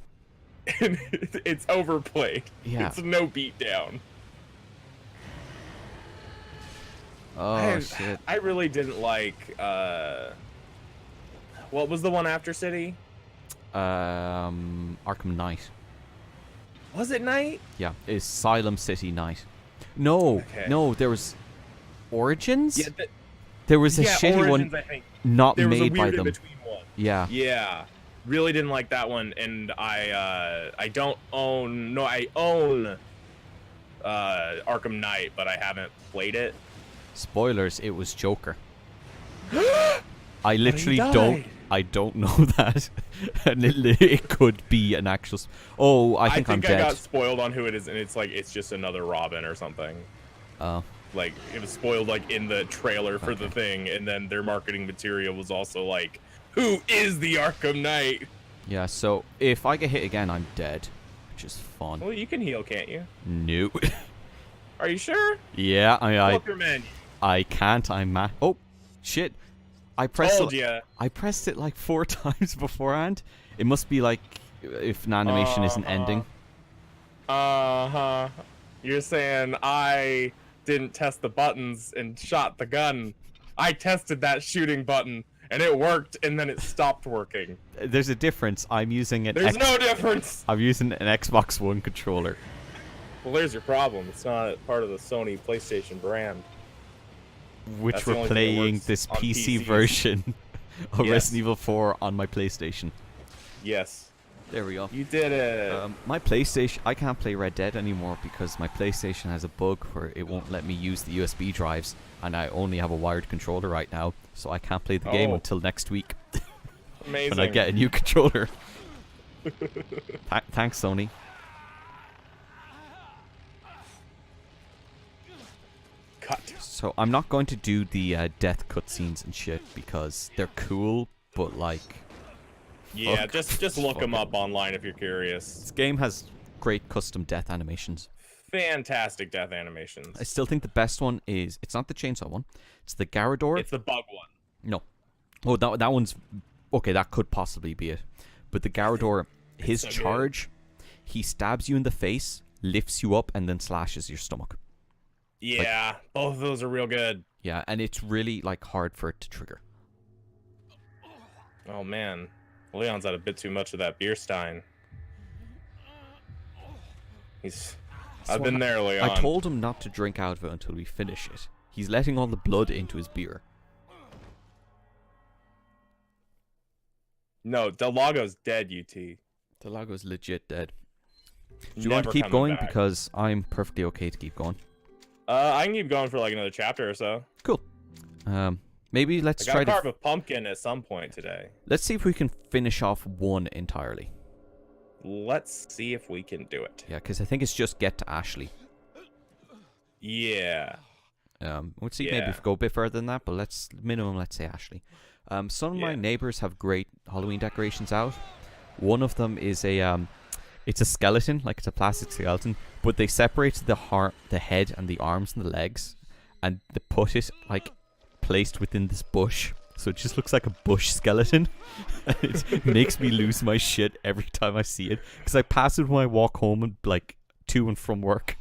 It's overplayed. Yeah. It's no beat down. Oh, shit. I really didn't like. What was the one after City? Arkham Knight. Was it Night? Yeah, it's Asylum City Knight. No, Okay. no, there was Origins? Yeah, There was a yeah, shitty Origins, one I think. not There was a made by weird them. in-between one. Yeah. Yeah, really didn't like that one, and I don't own. No, I own Arkham Knight, but I haven't played it. Spoilers, it was Joker. I literally died. I don't know that. And it could be an actual Oh, I think I'm I dead. got spoiled on who it is, and it's like it's just another Robin or something. Oh. Like it was spoiled like in the trailer for the thing, and then their marketing material was also like, "Who is the Arkham Knight?" Yeah, so if I get hit again, I'm dead. Which is fun. Well, you can heal, can't you? No. Are you sure? Yeah, Look your menu. I can't. Oh, shit. I pressed Told it. ya. I pressed it like 4 times beforehand. It must be like if an animation isn't ending. Uh-huh. You're saying I didn't test the buttons and shot the gun. I tested that shooting button and it worked, and then it stopped working. There's a difference. I'm using an There's no difference. I'm using an Xbox One controller. Well, there's your problem. It's not part of the Sony PlayStation brand. Which That's the we're only thing that playing works this on PC PCs. version of Yes. Resident Evil 4 on my PlayStation. Yes. There we go. You did it. My PlayStation, I can't play Red Dead anymore because my PlayStation has a bug where it won't let me use the USB drives, and I only have a wired controller right now, so I can't play the game Oh. until next week Amazing. when I get a new controller. Thanks, Sony. Cut. So I'm not going to do the death cutscenes and shit because they're cool, but like Yeah, fuck. just look them Fuck. up online if you're curious. this game has great custom death animations. Fantastic death animations. I still think the best one is it's not the chainsaw one, it's the Garador. It's the bug one. No. Oh, that one's okay. That could possibly be it. But the Garador, his so good. charge, he stabs you in the face, lifts you up, and then slashes your stomach. Yeah, both of those are real good. Yeah, and it's really like hard for it to trigger. Oh man, Leon's had a bit too much of that beer stein. I've been there, Leon. I told him not to drink out of it until we finish it. He's letting all the blood into his beer. No, Del Lago's dead, UT. The Lago's legit dead. Do you want to keep going? Because I'm perfectly okay to keep going. I can keep going for like another chapter or so. Cool. Maybe I let's gotta try carve to. a pumpkin at some point today. Let's see if we can finish off one entirely. Let's see if we can do it. Yeah, because I think it's just get to Ashley. Yeah. We'll see maybe Yeah. if we go a bit further than that, but let's say Ashley. Some of my Yeah. neighbors have great Halloween decorations out. One of them is a it's a skeleton, like it's a plastic skeleton, but they separated the head and the arms and the legs, and they put it like placed within this bush, so it just looks like a bush skeleton. And it makes me lose my shit every time I see it, because I pass it when I walk home and like to and from work.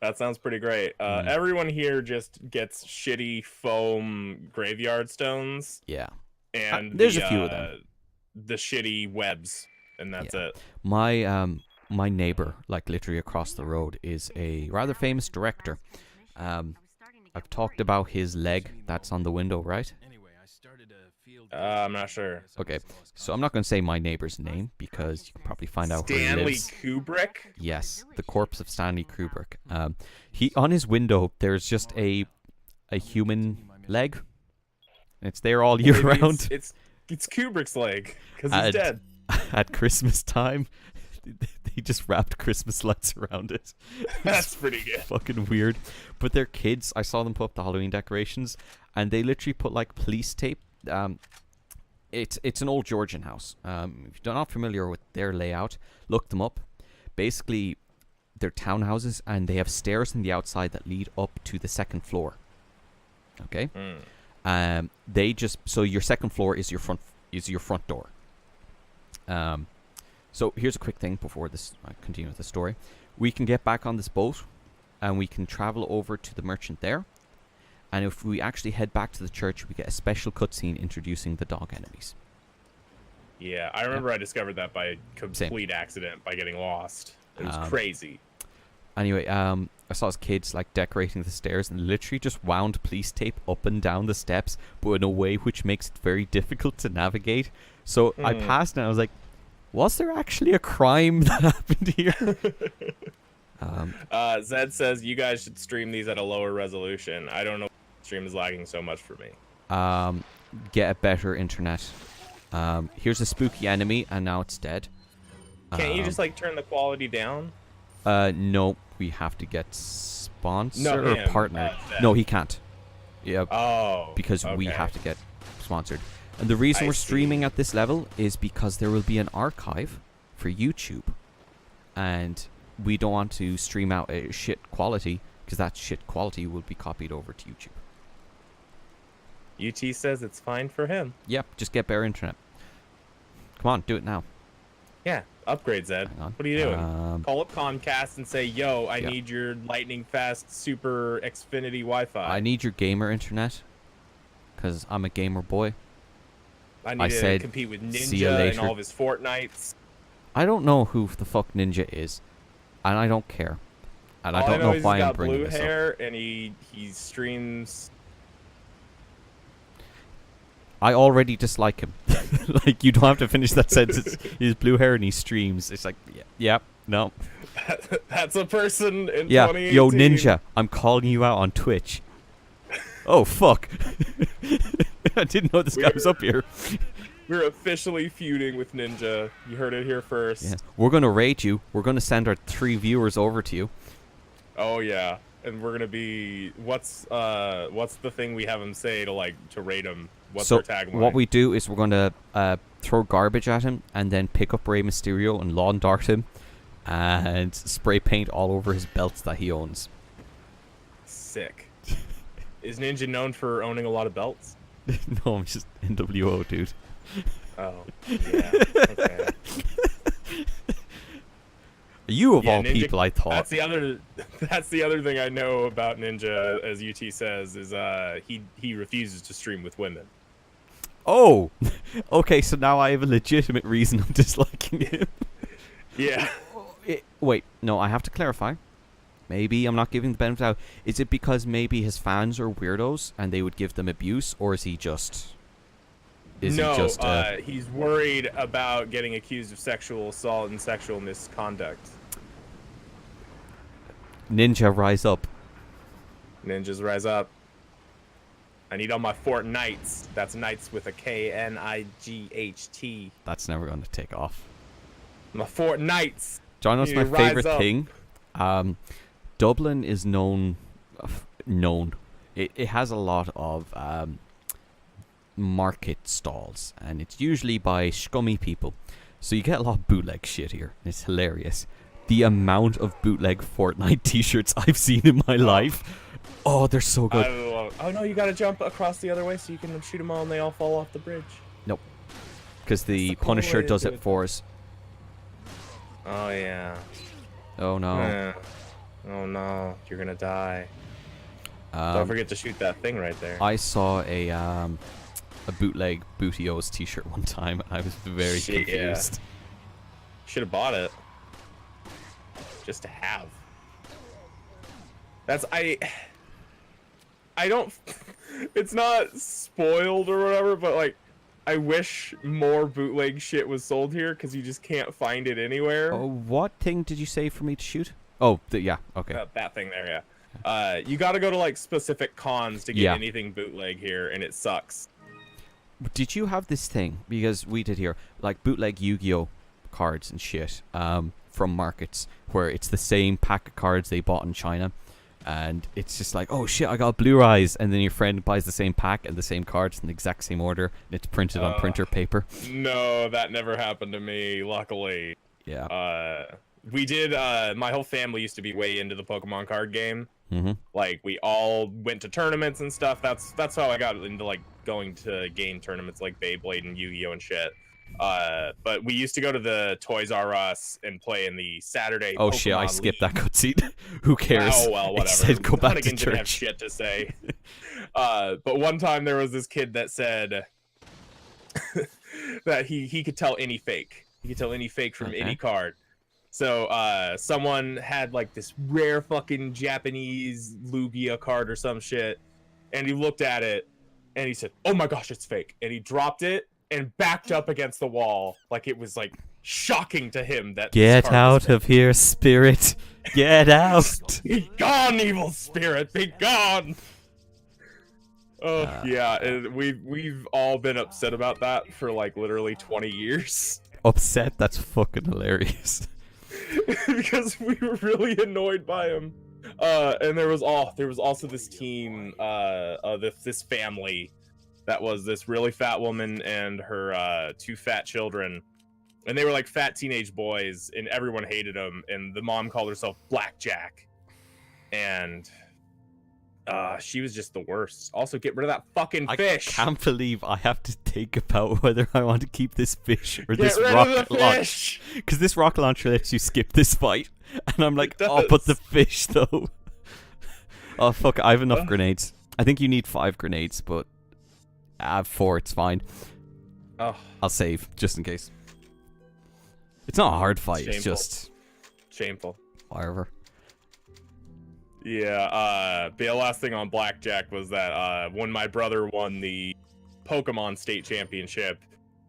That sounds pretty great. Everyone here just gets shitty foam graveyard stones, Yeah. and there's a few of them. The shitty webs, and that's Yeah. it. My my neighbor, like literally across the road, is a rather famous director. I've talked about his leg that's on the window, right? I'm not sure. Okay, so I'm not going to say my neighbor's name because you can probably find out where he Stanley lives. Kubrick? Yes, the corpse of Stanley Kubrick. He on his window there's just a human leg. It's there all year Maybe round. It's Kubrick's leg because he's dead. At Christmas time, they just wrapped Christmas lights around it. That's pretty good. Fucking weird. But they're kids. I saw them put up the Halloween decorations, and they literally put like police tape. It's an old Georgian house. If you're not familiar with their layout, look them up. Basically, they're townhouses, and they have stairs on the outside that lead up to the second floor. Okay. They just so your second floor is your front door. So here's a quick thing before I continue with the story. We can get back on this boat, and we can travel over to the merchant there. And if we actually head back to the church, we get a special cutscene introducing the dog enemies. Yeah, I remember I discovered that by complete accident by getting lost. It was crazy. Anyway, I saw his kids like decorating the stairs and literally just wound police tape up and down the steps, but in a way which makes it very difficult to navigate. So I passed and I was like, was there actually a crime that happened here? Zed says you guys should stream these at a lower resolution. I don't know why the stream is lagging so much for me. Get a better internet. Here's a spooky enemy and now it's dead. Can't you just like turn the quality down? No, we have to get sponsor or him. partner. No, he can't. Yeah. Oh. Because we okay. have to get sponsored. And the reason we're streaming at this level is because there will be an archive for YouTube. And we don't want to stream out a shit quality because that shit quality will be copied over to YouTube. UT says it's fine for him. Yeah, just get better internet. Come on, do it now. Yeah, upgrade, Zed. Hang on. What are you doing? Call up Comcast and say, yo, I Yeah. need your lightning fast super Xfinity Wi-Fi. I need your gamer internet because I'm a gamer boy. I I need to said, compete with "See ya Ninja and later." all of his Fortnites. I don't know who the fuck Ninja is, and I don't care. And All I don't know know is why he's I'm got bringing blue this up. hair and he streams. I already dislike him. Like, you don't have to finish that sentence. He has blue hair and he streams. It's like, yeah, no. That's a person in Yeah, 2018. yo, Ninja, I'm calling you out on Twitch. Oh, fuck. I didn't know this guy was up here. We're officially feuding with Ninja. You heard it here first. Yeah. We're going to raid you. We're going to send our 3 viewers over to you. Oh yeah, and we're gonna be what's the thing we have him say to rate him? What's So our tagline? what we do is we're going to throw garbage at him and then pick up Rey Mysterio and lawn dart him and spray paint all over his belts that he owns. Sick. Is Ninja known for owning a lot of belts? No, I'm just NWO, dude. Oh, yeah. Okay. You of Yeah, all Ninja- people, I thought. That's the other thing I know about Ninja, as UT says, is he refuses to stream with women. Oh, okay. So now I have a legitimate reason I'm disliking him. Yeah. Wait, no, I have to clarify. Maybe I'm not giving the benefit out. Is it because maybe his fans are weirdos and they would give them abuse, or is he just? He's worried about getting accused of sexual assault and sexual misconduct. Ninja, rise up. Ninjas rise up. I need all my Fortnites. That's Knights with a K-N-I-G-H-T. That's never going to take off. My Fortnites. John, what's You my rise favorite up. thing? Dublin is known. It has a lot of market stalls, and it's usually by scummy people. So you get a lot of bootleg shit here. It's hilarious. The amount of bootleg Fortnite t-shirts I've seen in my life. Oh, they're so good. Oh no, you gotta jump across the other way so you can shoot them all and they all fall off the bridge. Nope. Because the That's a cool Punisher way to does do it it. for us. Oh yeah. Oh no. Oh no, you're gonna die. Don't Um, forget to shoot that thing right there. I saw a bootleg Booty-O's t-shirt one time, and I was very Shit, yeah. confused. Should have bought it. just to have. That's I don't. It's not spoiled or whatever, but like, I wish more bootleg shit was sold here because you just can't find it anywhere. Oh, what thing did you say for me to shoot? Oh, yeah. Okay. That thing there, yeah. You got to go to like specific cons to get Yeah. anything bootleg here, and it sucks. Did you have this thing? Because we did here, like bootleg Yu-Gi-Oh cards and shit, from markets where it's the same pack of cards they bought in China, and it's just like, oh shit, I got Blue Eyes, and then your friend buys the same pack and the same cards in the exact same order, and it's printed on printer paper. No, that never happened to me, luckily. Yeah. We did, my whole family used to be way into the Pokemon card game. Mm-hmm. Like, we all went to tournaments and stuff. That's how I got into, like, going to game tournaments like Beyblade and Yu-Gi-Oh and shit. But we used to go to the Toys R Us and play in the Saturday Oh Pokemon shit, I skipped League. that cutscene. Who cares? Oh, well, It whatever. said go back to Hunnigan didn't have church. shit to say. But one time there was this kid that said that he could tell any fake. He could tell any fake from Okay. any card. So someone had like this rare fucking Japanese Lugia card or some shit, and he looked at it and he said, "Oh my gosh, it's fake!" And he dropped it and backed up against the wall, like it was like shocking to him that this Get card was out fake. of here, spirit. Get out. Be gone, evil spirit! Be gone! Oh yeah, and we've all been upset about that for like literally 20 years Upset? That's fucking hilarious. because we were really annoyed by him. And there was also this team, this family that was this really fat woman and her 2 fat children, and they were like fat teenage boys, and everyone hated them. And the mom called herself Blackjack, and she was just the worst. Also, get rid of that fucking fish. I can't believe I have to think about whether I want to keep this fish or Get this rid of rocket the launch. fish. Because this rocket launcher lets you skip this fight. And I'm like, It oh, but the does. fish, though. Oh, fuck, I have enough grenades. I think you need 5 grenades, but I have 4, it's fine. Oh, I'll save, just in case. It's not a hard fight, it's Shameful. just shameful. whatever. Yeah, the last thing on Blackjack was that when my brother won the Pokemon State Championship,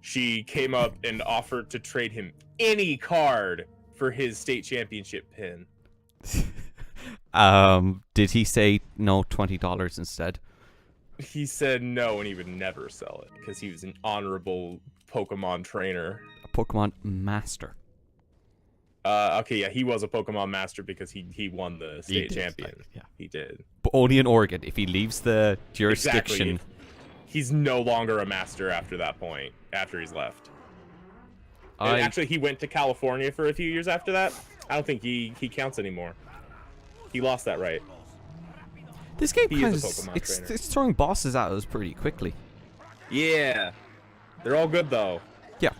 she came up and offered to trade him any card for his state championship pin. Did he say no, $20 instead? He said no, and he would never sell it because he was an honorable Pokemon trainer. A Pokemon Master. Okay, yeah, he was a Pokemon master because he won the state did, champion. yeah. He did. But only in Oregon. If he leaves the jurisdiction... Exactly. He's no longer a master after that point, after he's left. And actually, he went to California for a few years after that. I don't think he counts anymore. He lost that right. This game He kind is of... a Pokemon It's trainer. throwing bosses at us pretty quickly. Yeah. They're all good, though. Yeah.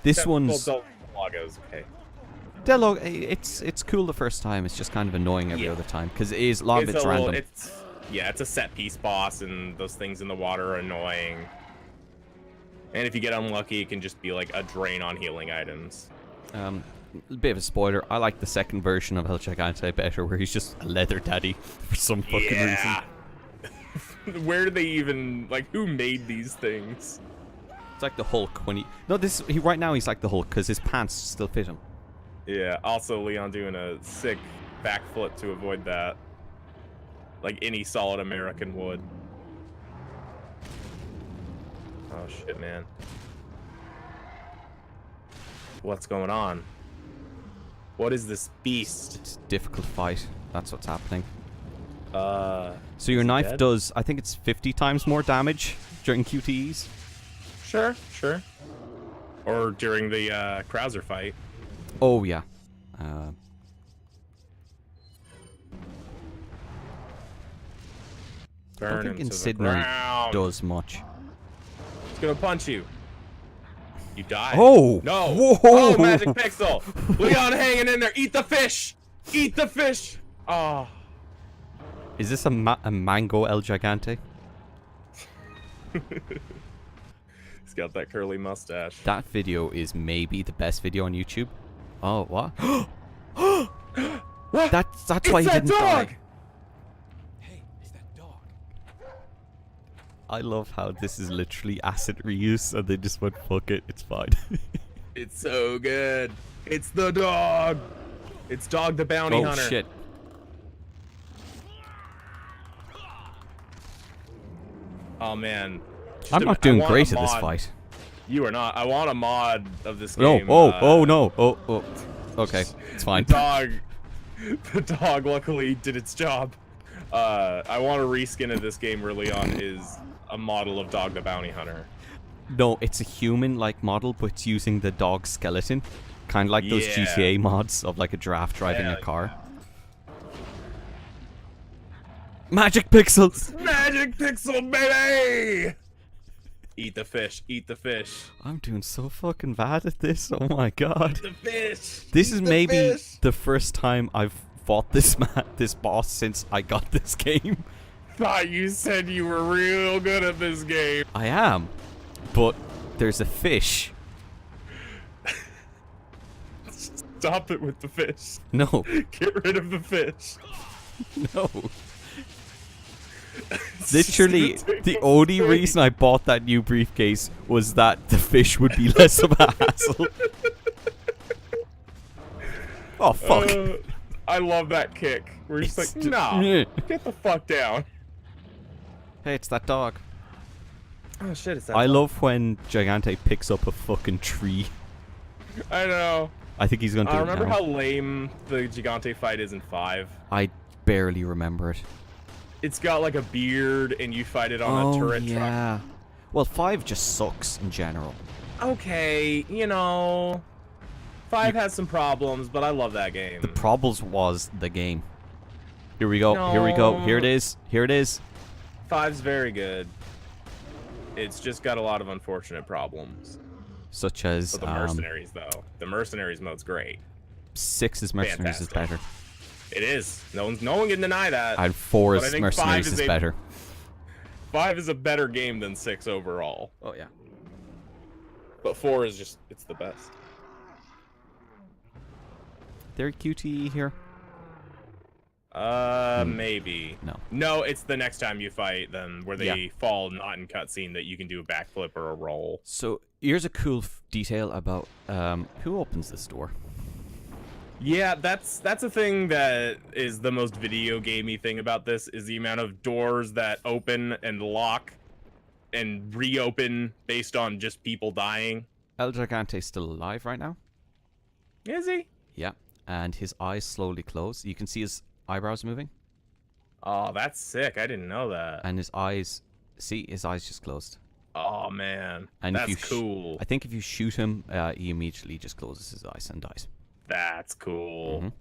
This Except one's... Delgago's okay. Delog, it's cool the first time. It's just kind of annoying every Yeah. other time. Because it is a lot of it's random. It's a set piece boss, and those things in the water are annoying. And if you get unlucky, it can just be like a drain on healing items. A bit of a spoiler. I like the second version of El Gigante better, where he's just a leather daddy for some fucking reason. Where did they even, like, who made these things? It's like the Hulk when he... No, right now he's like the Hulk because his pants still fit him. Yeah, also Leon doing a sick backflip to avoid that. Like any solid American would. Oh shit, man. What's going on? What is this beast? It's a difficult fight. That's what's happening. So So your knife dead? does, I think it's 50 times more damage during QTEs. Sure. Or during the Krauser fight. Oh, yeah. I Burn don't think him to the Incineroar ground. does much. It's gonna punch you. You die. Oh! No! Whoa! Oh, Magic Pixel! Leon hanging in there. Eat the fish! Eat the fish! Oh. Is this a mango El Gigante? He's got that curly mustache. That video is maybe the best video on YouTube. Oh, what? What? That's It's why he that didn't dog! die. Hey, it's that dog. I love how this is literally asset reuse, and they just went, fuck it, it's fine. It's so good. It's the dog. It's Dog the Bounty Oh Hunter. shit. Oh man. I'm not I doing want a great at this mod. fight. You are not. I want a mod of this No, game. oh no, oh. Okay, it's fine. The dog luckily did its job. I want a reskin of this game where Leon is a model of Dog the Bounty Hunter. No, it's a human-like model, but it's using the dog skeleton. Kind of like those Yeah. GTA mods of like a giraffe driving a Hell car. Magic pixels! Magic Pixel, baby! Eat the fish. Eat the fish. I'm doing so fucking bad at this, oh my god. The fish. This Eat is the maybe fish. the first time I've fought this this boss since I got this game. Thought you said you were real good at this game. I am, but there's a fish. Stop it with the fish. No, Get rid of the fish. no. It's Literally, just gonna take the up only space. reason I bought that new briefcase was that the fish would be less of a hassle. Oh, fuck. I love that kick. We're just It's like, ju- nah, Yeah. get the fuck down. Hey, it's that dog. Oh shit, it's that. I love when Gigante picks up a fucking tree. I know. I think he's gonna do I it remember now. how lame the Gigante fight is in 5. I barely remember it. It's got like a beard and you fight it on a turret yeah. Well, 5 just sucks in general. truck. Okay, you know. 5 has some problems, but I love that game. The problems was the game. Here we go. Here we go. Here it No. is. Here it is. 5's very good. It's just got a lot of unfortunate problems. Such as But the mercenaries, though. The mercenaries mode's great. 6's Mercenaries is Fantastic. better. It is. No one can deny that. And But 4's I think Mercenaries 5 is is a- better. 5 is a better game than 6 overall. Oh yeah. But 4 is just, it's the best. There QTE here? Maybe. No. No, it's the next time you fight them where they Yeah. fall not in cutscene that you can do a backflip or a roll. So here's a cool detail about who opens this door. Yeah, that's a thing that is the most video gamey thing about this is the amount of doors that open and lock and reopen based on just people dying. El Gigante's still alive right now. Is he? Yeah. And his eyes slowly close. You can see his eyebrows moving. Oh, that's sick. I didn't know that. And his eyes, see, his eyes just closed. Oh man, And if that's you cool. I think if you shoot him, he immediately just closes his eyes and dies. That's cool. Mhm.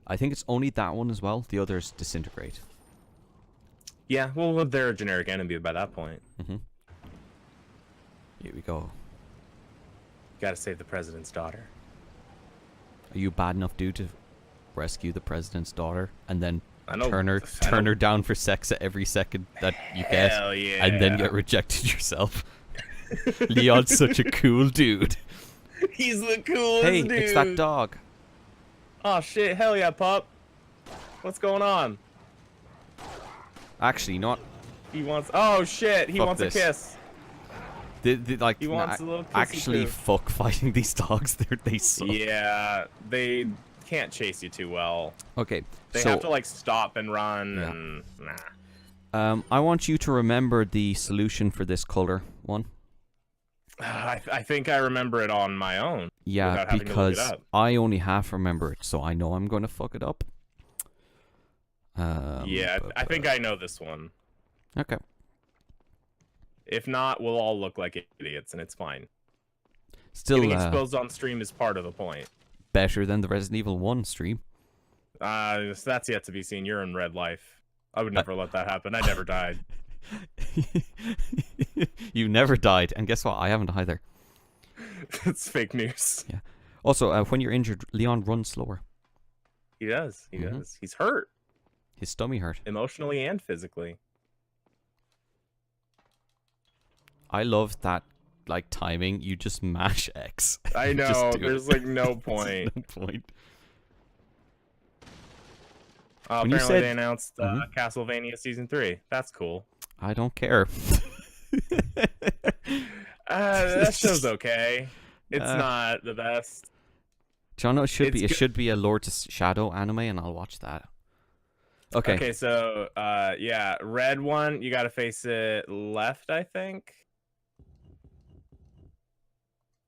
I think it's only that one as well. The others disintegrate. Yeah, well, they're a generic enemy by that point. Here we go. Gotta save the president's daughter. Are you bad enough, dude, to rescue the president's daughter and then I know. turn her down for sex at every second that you get, Hell yeah. and then get rejected yourself? Leon's such a cool dude. He's the coolest Hey, dude. it's that dog. Oh shit! Hell yeah, pup. What's going on? Actually, not. He wants. Oh shit! He Fuck wants this. a kiss. Like, He wants a little kissy actually, too. fuck fighting these dogs. They suck. Yeah, they can't chase you too well. Okay, They so have to like stop and run Yeah. and nah. I want you to remember the solution for this color one. I think I remember it on my own. Yeah, Without having to look it because up. I only half remember it, so I know I'm going to fuck it up. Yeah, I think I know this one. Okay. If not, we'll all look like idiots, and it's fine. Still Getting exposed on stream is part of the point. better than the Resident Evil 1 stream. That's yet to be seen. You're in red life. I would never let that happen. I never died. You never died, and guess what? I haven't either. It's fake news. Yeah. Also, when you're injured, Leon runs slower. He does. He Mhm. does. He's hurt His stomach hurt. emotionally and physically. I love that, like, timing. You just mash X. I You just know. do it. There's like no There's point. no point. When you Apparently said- they announced Mhm. Castlevania Season 3. That's cool. I don't care. That show's okay. It's Uh, not the best. John, it should It's be. It good. should be a Lords of Shadow anime, and I'll watch that. Okay. Okay, so yeah, red one, you gotta face it left, I think.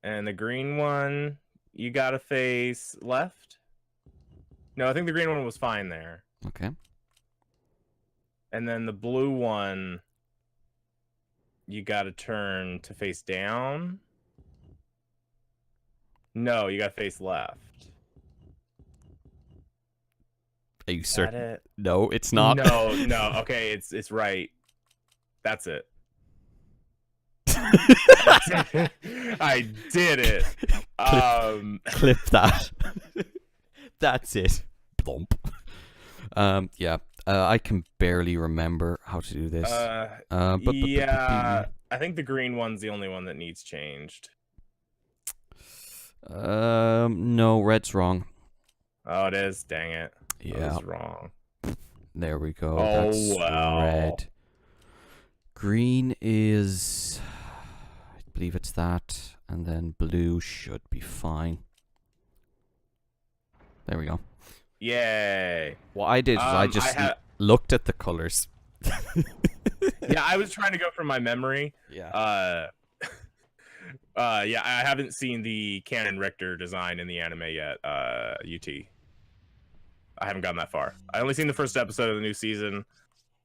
And the green one, you gotta face left. No, I think the green one was fine there. Okay. And then the blue one, you gotta turn to face down. No, you gotta face left. Are you Is that certain? it? No, it's not. No. Okay, it's right. That's it. I did it. Clip that. That's it. Blump. Yeah. I can barely remember how to do this. Yeah, I think the green one's the only one that needs changed. No, red's wrong. Oh, it is. Dang it. I Yeah, was wrong. there we go. Oh, That's wow. red. Green is, I believe it's that, and then blue should be fine. There we go. Yay. What I did is I I just ha- looked at the colors. Yeah, I was trying to go from my memory. Yeah. Yeah, I haven't seen the Canon Richter design in the anime yet. UT. I haven't gotten that far. I only seen the first episode of the new season.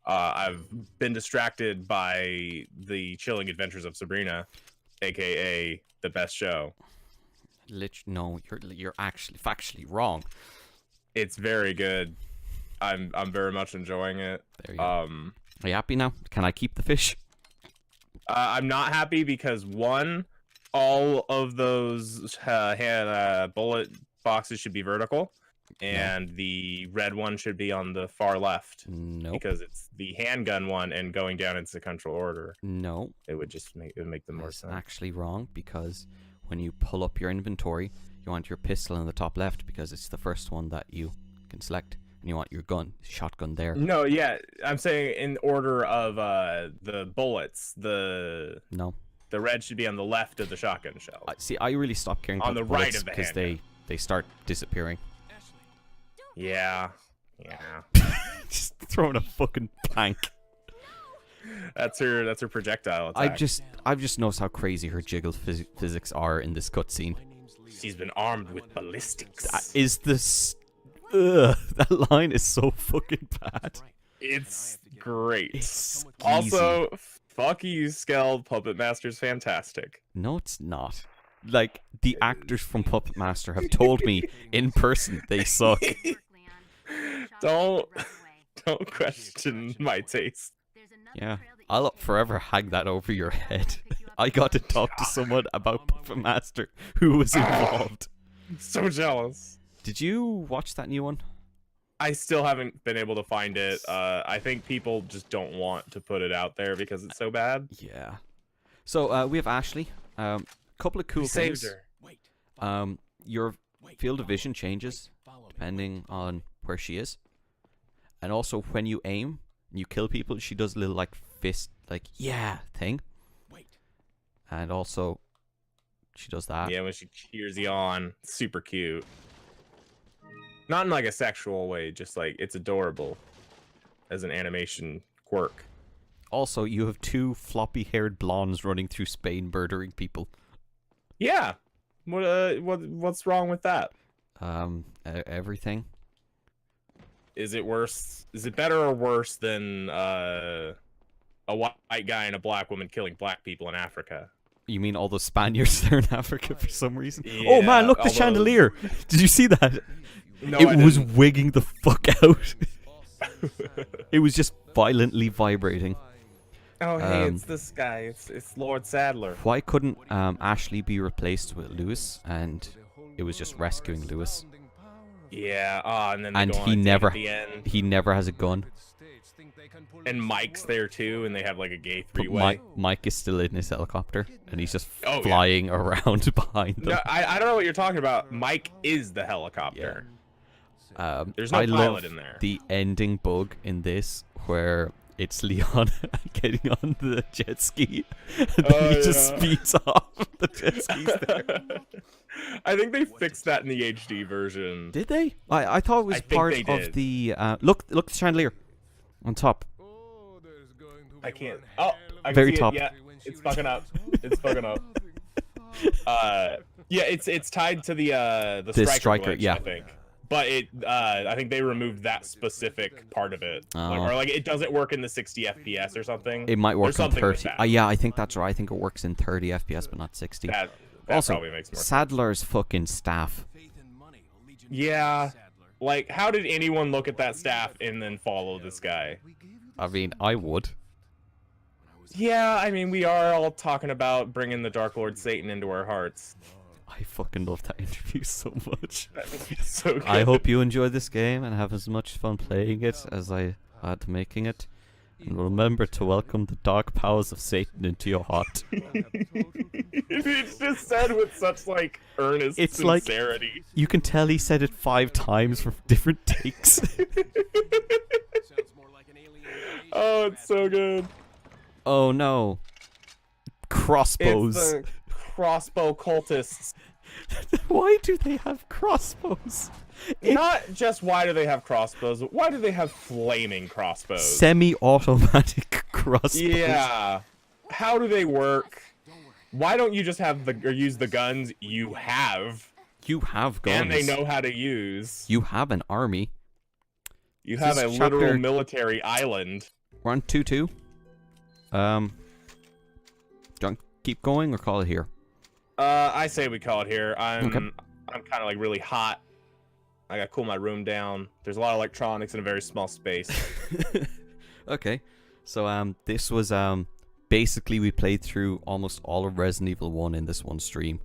I've been distracted by the Chilling Adventures of Sabrina, aka the best show. No, you're actually factually wrong. It's very good. I'm very much enjoying it. There you go. Are you happy now? Can I keep the fish? I'm not happy because one, all of those bullet boxes should be vertical, and the red one should be on the far left Nope. because it's the handgun one, and going down in sequential order, No, it would make them more that's sense. actually wrong because when you pull up your inventory, you want your pistol in the top left because it's the first one that you can select, and you want your shotgun there. No, yeah, I'm saying in order of the bullets, the No. red should be on the left of the shotgun shell. See, I really stopped caring On about the the right bullets of the because handgun. they start disappearing. Yeah. Just throwing a fucking plank. That's her projectile attack. I've just noticed how crazy her jiggle physics are in this cutscene. She's been armed with ballistics. Is this? That line is so fucking bad. It's great. It's Also, fuck you, Skeld. Puppet Master's fantastic. No, it's not. Like, the actors from Puppet Master have told me in person they suck. Work, Leon. Shop Don't- right away. Don't question my taste. There's another Yeah, trail that you I'll can forever follow. hang that over your head. Pick you up I got to talk to someone about Puppet Master who was involved. I'm so jealous. Did you watch that new one? I still haven't been able to find it. I think people just don't want to put it out there because it's so bad. Yeah. So we have Ashley. Couple of cool Saved things. her. Your field of vision changes depending on where she is, and also when you aim and you kill people, she does a little like fist, like yeah thing. And also, she does that. Yeah, when she cheers you on, super cute. Not in like a sexual way, just like it's adorable as an animation quirk. Also, you have two floppy-haired blondes running through Spain, murdering people. Yeah. What's wrong with that? Everything. Is it worse? Is it better or worse than a white guy and a black woman killing black people in Africa? You mean all the Spaniards there in Africa for some reason? Oh man, look, the all those- chandelier! Did you see that? No, It I was didn't. wigging the fuck out. It was just violently vibrating. Oh, hey, Um, it's this guy. It's Lord Sadler. Why couldn't Ashley be replaced with Lewis? And it was just rescuing Lewis. Yeah. And then they And go on he a date never- at the end. He never has a gun. And Mike's there too, and they have like a gay But three-way. Mike is still in his helicopter, and he's just Oh, yeah. flying around behind them. No, I don't know what you're talking about. Mike is the helicopter. There's no I pilot love in there. the ending bug in this where it's Leon getting on the jet ski and then he just speeds off. The jet ski's there. I think they fixed that in the HD version. Did they? I thought it was I think part they of did. the look the chandelier on top. I can't. Oh, I can Very see top. It. Yeah, it's fucking up. It's fucking up. Yeah, it's tied to the striker glitch, yeah. I think. But I think they removed that specific part of it, or like it doesn't work in the 60 FPS or something. It might work There's in something with 30. that. Yeah, I think that's right. I think it works in 30 FPS, but not 60. That Also, probably makes more sense. Sadler's fucking staff. Yeah, like how did anyone look at that staff and then follow this guy? I mean, I would. Yeah, I mean we are all talking about bringing the Dark Lord Satan into our hearts. I fucking love that interview so much. That would be so good. I hope you enjoy this game and have as much fun playing it as I had making it. And remember to welcome the dark powers of Satan into your heart. It's just said with such like earnest It's like- sincerity. You can tell he said it 5 times for different takes. Oh, it's so good. Oh no. Crossbows. It's the crossbow cultists. Why do they have crossbows? Not just why do they have crossbows, but why do they have flaming crossbows? Semi-automatic crossbows. Yeah. How do they work? Why don't you just have use the guns you have You have guns. and they know how to use? You have an army. You Is have a this literal chapter- military island. We're on 2-2. Do you want to keep going or call it here? I say we call it here. I'm Okay. kind of like really hot. I gotta cool my room down. There's a lot of electronics in a very small space. Okay. So this was basically we played through almost all of Resident Evil 1 in this one stream.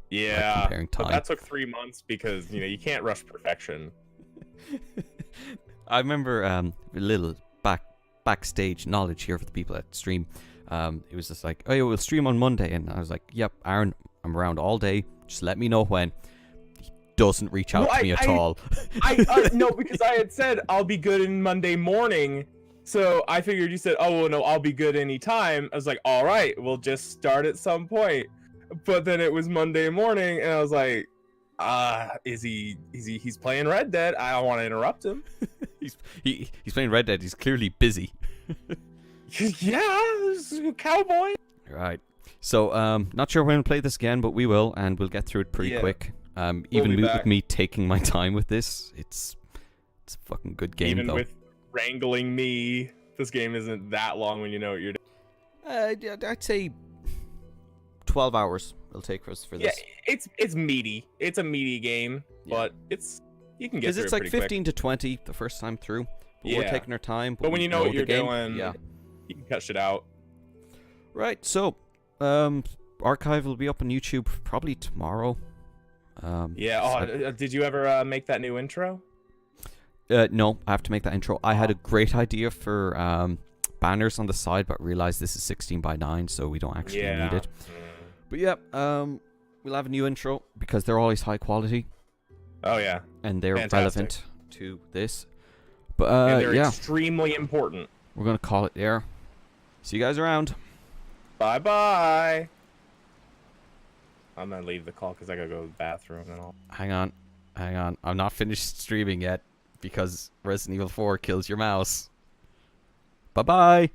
Yeah, comparing but time. that took 3 months because you can't rush perfection. I remember a little backstage knowledge here for the people at stream. It was just like, oh yeah, we'll stream on Monday, and I was like, yep, Aaron, I'm around all day. Just let me know when. He doesn't reach out Well, to me at all. No, because I had said I'll be good in Monday morning, so I figured you said, oh well, no, I'll be good anytime. I was like, all right, we'll just start at some point. But then it was Monday morning, and I was like, he's playing Red Dead. I don't want to interrupt him. he's playing Red Dead. He's clearly busy. Yeah, this is a cowboy. Right. So not sure when we'll play this again, but we will, and we'll get through it pretty Yeah. quick. We'll Even be with back. me taking my time with this, it's a fucking good game Even though. with wrangling me, this game isn't that long when you know what you're doing. I'd say 12 hours it'll take for us for Yeah, this. it's meaty. It's a meaty game, Yeah. but you can get Because through it's it like pretty 15 to 20 the first time through. But we're Yeah. taking our time. But when we you know what the you're game. doing, Yeah. quick. You can cut shit out. Right, so archive will be up on YouTube probably tomorrow. Yeah. Oh, did you ever make that new intro? No, I have to make that intro. I had a great idea for banners on the side, but realized this is 16:9, so we don't actually need it. But yeah, we'll have a new intro because they're always high quality Oh yeah. and they're Fantastic. relevant to this. But And they're yeah, extremely important. we're gonna call it there. See you guys around. Bye bye. I'm gonna leave the call because I gotta go to the bathroom and all. Hang on. I'm not finished streaming yet because Resident Evil 4 kills your mouse. Bye bye.